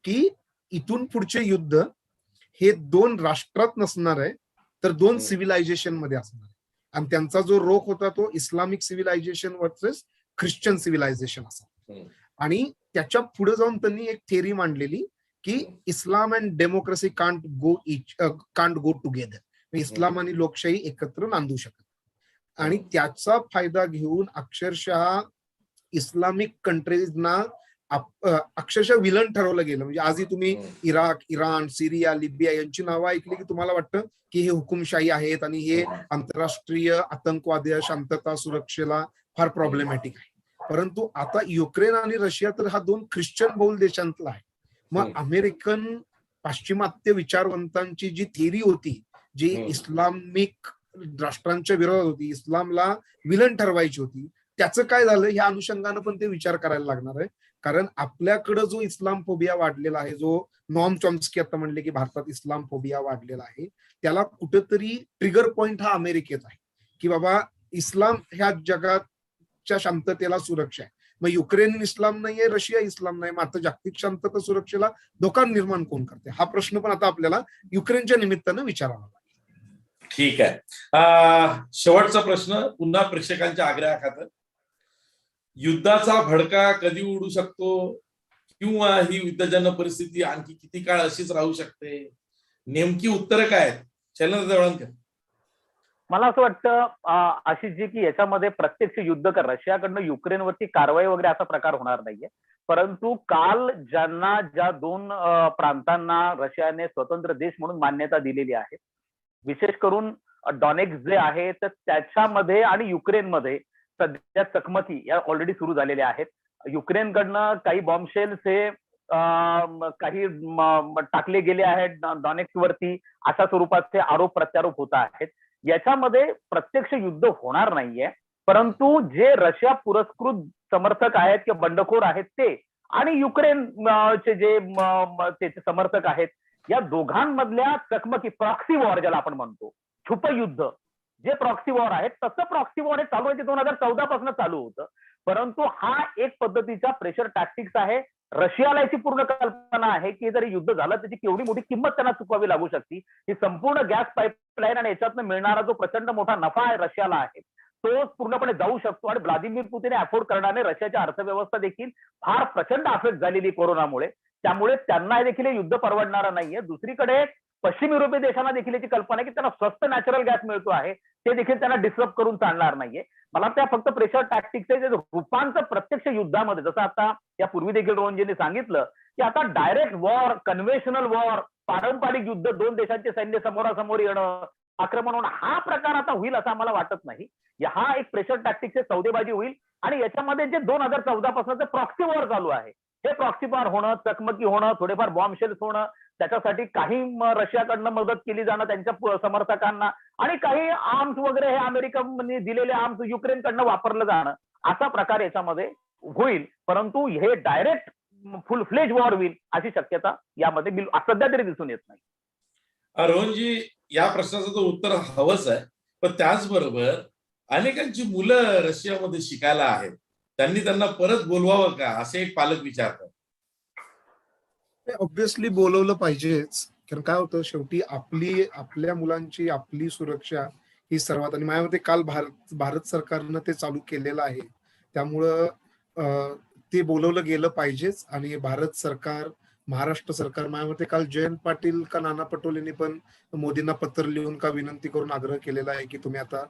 की इथून पुढचे युद्ध हे 2 राष्ट्रात नसणार आहे, तर 2 सिव्हिलायझेशन मध्ये असणार आहे. आणि त्यांचा जो रोख होता तो Islamic civilisation versus Christian civilisation असा. आणि त्याच्या पुढे जाऊन त्यांनी एक थेअरी मांडलेली की Islam and democracy can't go together. इस्लाम आणि लोकशाही एकत्र नांदू शकत. आणि त्याचा फायदा घेऊन अक्षरशः इस्लामिक कंट्रीजना अक्षरशः विलन ठरवलं गेलं. म्हणजे आजही तुम्ही इराक, इराण, सिरिया, लिबिया यांची नावं ऐकली की तुम्हाला वाटतं की हे हुकुमशाही आहेत आणि हे आंतरराष्ट्रीय आतंकवादी, शांतता, सुरक्षेला फार प्रॉब्लेमॅटिक आहे. परंतु आता युक्रेन आणि रशिया तर हा 2 ख्रिश्चन बहुल देशांतला आहे. मग अमेरिकन पाश्चिमात्य विचारवंतांची जी थेअरी होती, जी इस्लामिक राष्ट्रांच्या विरोधात होती, इस्लामला विलन ठरवायची होती, त्याचं काय झालं ह्या अनुषंगानं पण ते विचार करायला लागणार आहे. कारण आपल्याकडं जो इस्लाम फोबिया वाढलेला आहे, जो नॉम चॉम्स्की आता म्हणले की भारतात इस्लाम फोबिया वाढलेला आहे, त्याला कुठेतरी ट्रिगर पॉइंट हा अमेरिकेत आहे की बाबा इस्लाम ह्या जगाच्या शांततेला सुरक्षा आहे. मग युक्रेन इस्लाम नाहीये, रशिया इस्लाम नाही, मात्र जागतिक शांतता सुरक्षेला धोका निर्माण कोण करते, हा प्रश्न पण आता आपल्याला युक्रेनच्या निमित्तानं विचारावा लागेल. ठीक आहे. शेवटचा प्रश्न पुन्हा प्रेक्षकांच्या आग्रहाखातर, युद्धाचा भडका कधी उडू शकतो, किंवा ही युद्धजन्य परिस्थिती आणखी किती काळ अशीच राहू शकते? नेमकी उत्तरं काय आहेत? शैलेंद्र देवळणकर. मला असं वाटतं आशिष जी की याच्यामध्ये प्रत्यक्ष युद्ध कर रशियाकडनं युक्रेनवरती कारवाई वगैरे असा प्रकार होणार नाहीये. परंतु काल ज्या 2 प्रांतांना रशियाने स्वतंत्र देश म्हणून मान्यता दिलेली आहे, विशेष करून डॉनेक्स जे आहे तर त्याच्यामध्ये आणि युक्रेनमध्ये सध्या चकमकी या ऑलरेडी सुरू झालेल्या आहेत. युक्रेनकडनं काही बॉम्बशेल्स हे काही टाकले गेले आहेत डॉनेक्स वरती, अशा स्वरूपाचे आरोप प्रत्यारोप होत आहेत. याच्यामध्ये प्रत्यक्ष युद्ध होणार नाहीये, परंतु जे रशिया पुरस्कृत समर्थक आहेत किंवा बंडखोर आहेत ते आणि युक्रेन चे जे त्याचे समर्थक आहेत, या दोघांमधल्या चकमकी, प्रॉक्सी वॉर ज्याला आपण म्हणतो, छुप युद्ध जे प्रॉक्सी वॉर आहेत, तसं प्रॉक्सी वॉर हे चालू आहे, ते 2014 पासून चालू होतं. परंतु हा एक पद्धतीचा प्रेशर टॅक्टिक्स आहे. रशियाला याची पूर्ण कल्पना आहे की जरी युद्ध झालं त्याची केवढी मोठी किंमत त्यांना चुकवावी लागू शकते. ही संपूर्ण गॅस पाईपलाईन आणि याच्यातनं मिळणारा जो प्रचंड मोठा नफा आहे रशियाला आहे, तो पूर्णपणे जाऊ शकतो. आणि व्लादिमीर पुतीन अफोर्ड करण्याने रशियाची अर्थव्यवस्था देखील फार प्रचंड अफेक्ट झालेली कोरोनामुळे, त्यामुळे त्यांना देखील हे युद्ध परवडणारं नाहीये. दुसरीकडे पश्चिम युरोपीय देशांना देखील याची कल्पना आहे की त्यांना स्वस्त नॅचरल गॅस मिळतो आहे, ते देखील त्यांना डिस्टर्ब करून चालणार नाहीये. मला त्या फक्त प्रेशर टॅक्टिक्सचे रूपांतर प्रत्यक्ष युद्धामध्ये, जसं आता यापूर्वी देखील रोहनजींनी सांगितलं की आता डायरेक्ट वॉर, कन्व्हेन्शनल वॉर, पारंपरिक युद्ध, 2 देशांचे सैन्य समोरासमोर येणं, आक्रमण होणं, हा प्रकार आता होईल असं आम्हाला वाटत नाही. हा एक प्रेशर टॅक्टिक्सचे सौदेबाजी होईल. आणि याच्यामध्ये जे 2014 पासून प्रॉक्सी वॉर चालू आहे, हे प्रॉक्सी वॉर होणं, चकमकी होणं, थोडेफार बॉम्ब शेल्स होणं, त्याच्यासाठी काही रशियाकडनं मदत केली जाणं त्यांच्या समर्थकांना, आणि काही आर्म्स वगैरे हे अमेरिकेने दिलेले आर्म्स युक्रेनकडनं वापरलं जाणं, असा प्रकार याच्यामध्ये होईल. परंतु हे डायरेक्ट फुल फ्लेज वॉर होईल अशी शक्यता यामध्ये सध्या तरी दिसून येत नाही. रोहनजी, या प्रश्नाचं तर उत्तर हवंच आहे, पण त्याचबरोबर अनेकांची मुलं रशियामध्ये शिकायला आहेत, त्यांना परत बोलवावं का, असे एक पालक विचारतात. ऑब्व्हियसली बोलवलं पाहिजेच, कारण काय होतं शेवटी आपल्या मुलांची आपली सुरक्षा ही सर्वात, आणि माझ्या मते काल भारत सरकारनं ते चालू केलेलं आहे. त्यामुळं ते बोलवलं गेलं पाहिजेच. आणि भारत सरकार, महाराष्ट्र सरकार, माझ्या मते काल जयंत पाटील का नाना पटोलेंनी पण मोदींना पत्र लिहून का विनंती करून आग्रह केलेला आहे की तुम्ही आता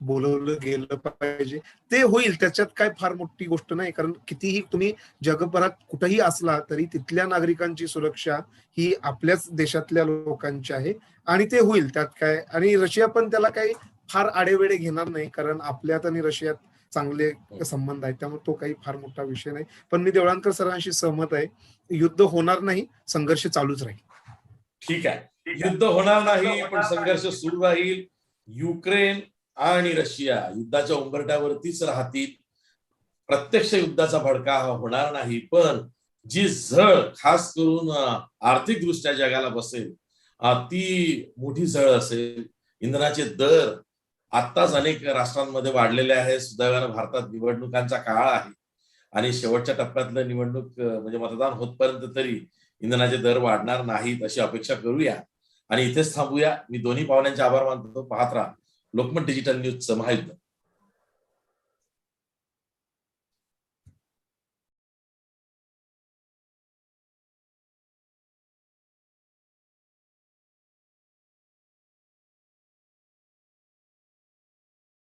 बोलवलं गेलं पाहिजे. ते होईल, त्याच्यात काय फार मोठी गोष्ट नाही, कारण कितीही तुम्ही जगभरात कुठेही असला तरी तिथल्या नागरिकांची सुरक्षा ही आपल्याच देशातल्या लोकांची आहे, आणि ते होईल, त्यात काय. आणि रशिया पण त्याला काही फार आडेवेडे घेणार नाही, कारण आपल्यात आणि रशियात चांगले संबंध आहेत, त्यामुळे तो काही फार मोठा विषय नाही. पण मी देवळानकर सरांशी सहमत आहे, युद्ध होणार नाही, संघर्ष चालूच राहील. ठीक आहे, युद्ध होणार नाही पण संघर्ष सुरू राहील. युक्रेन आणि रशिया युद्धाच्या उंबरठ्यावरतीच राहतील. प्रत्यक्ष युद्धाचा भडका हा होणार नाही, पण जी झळ खास करून आर्थिक दृष्ट्या जगाला बसेल ती मोठी झळ असेल. इंधनाचे दर आत्ताच अनेक राष्ट्रांमध्ये वाढलेले आहे. सुदैवानं भारतात निवडणुकांचा काळ आहे आणि शेवटच्या टप्प्यातलं निवडणूक म्हणजे मतदान होतपर्यंत तरी इंधनाचे दर वाढणार नाहीत अशी अपेक्षा करूया आणि इथेच थांबूया. मी दोन्ही पाहुण्यांचे आभार मानतो. पाहत राहा लोकमत डिजिटल न्यूजचं महायुद्ध.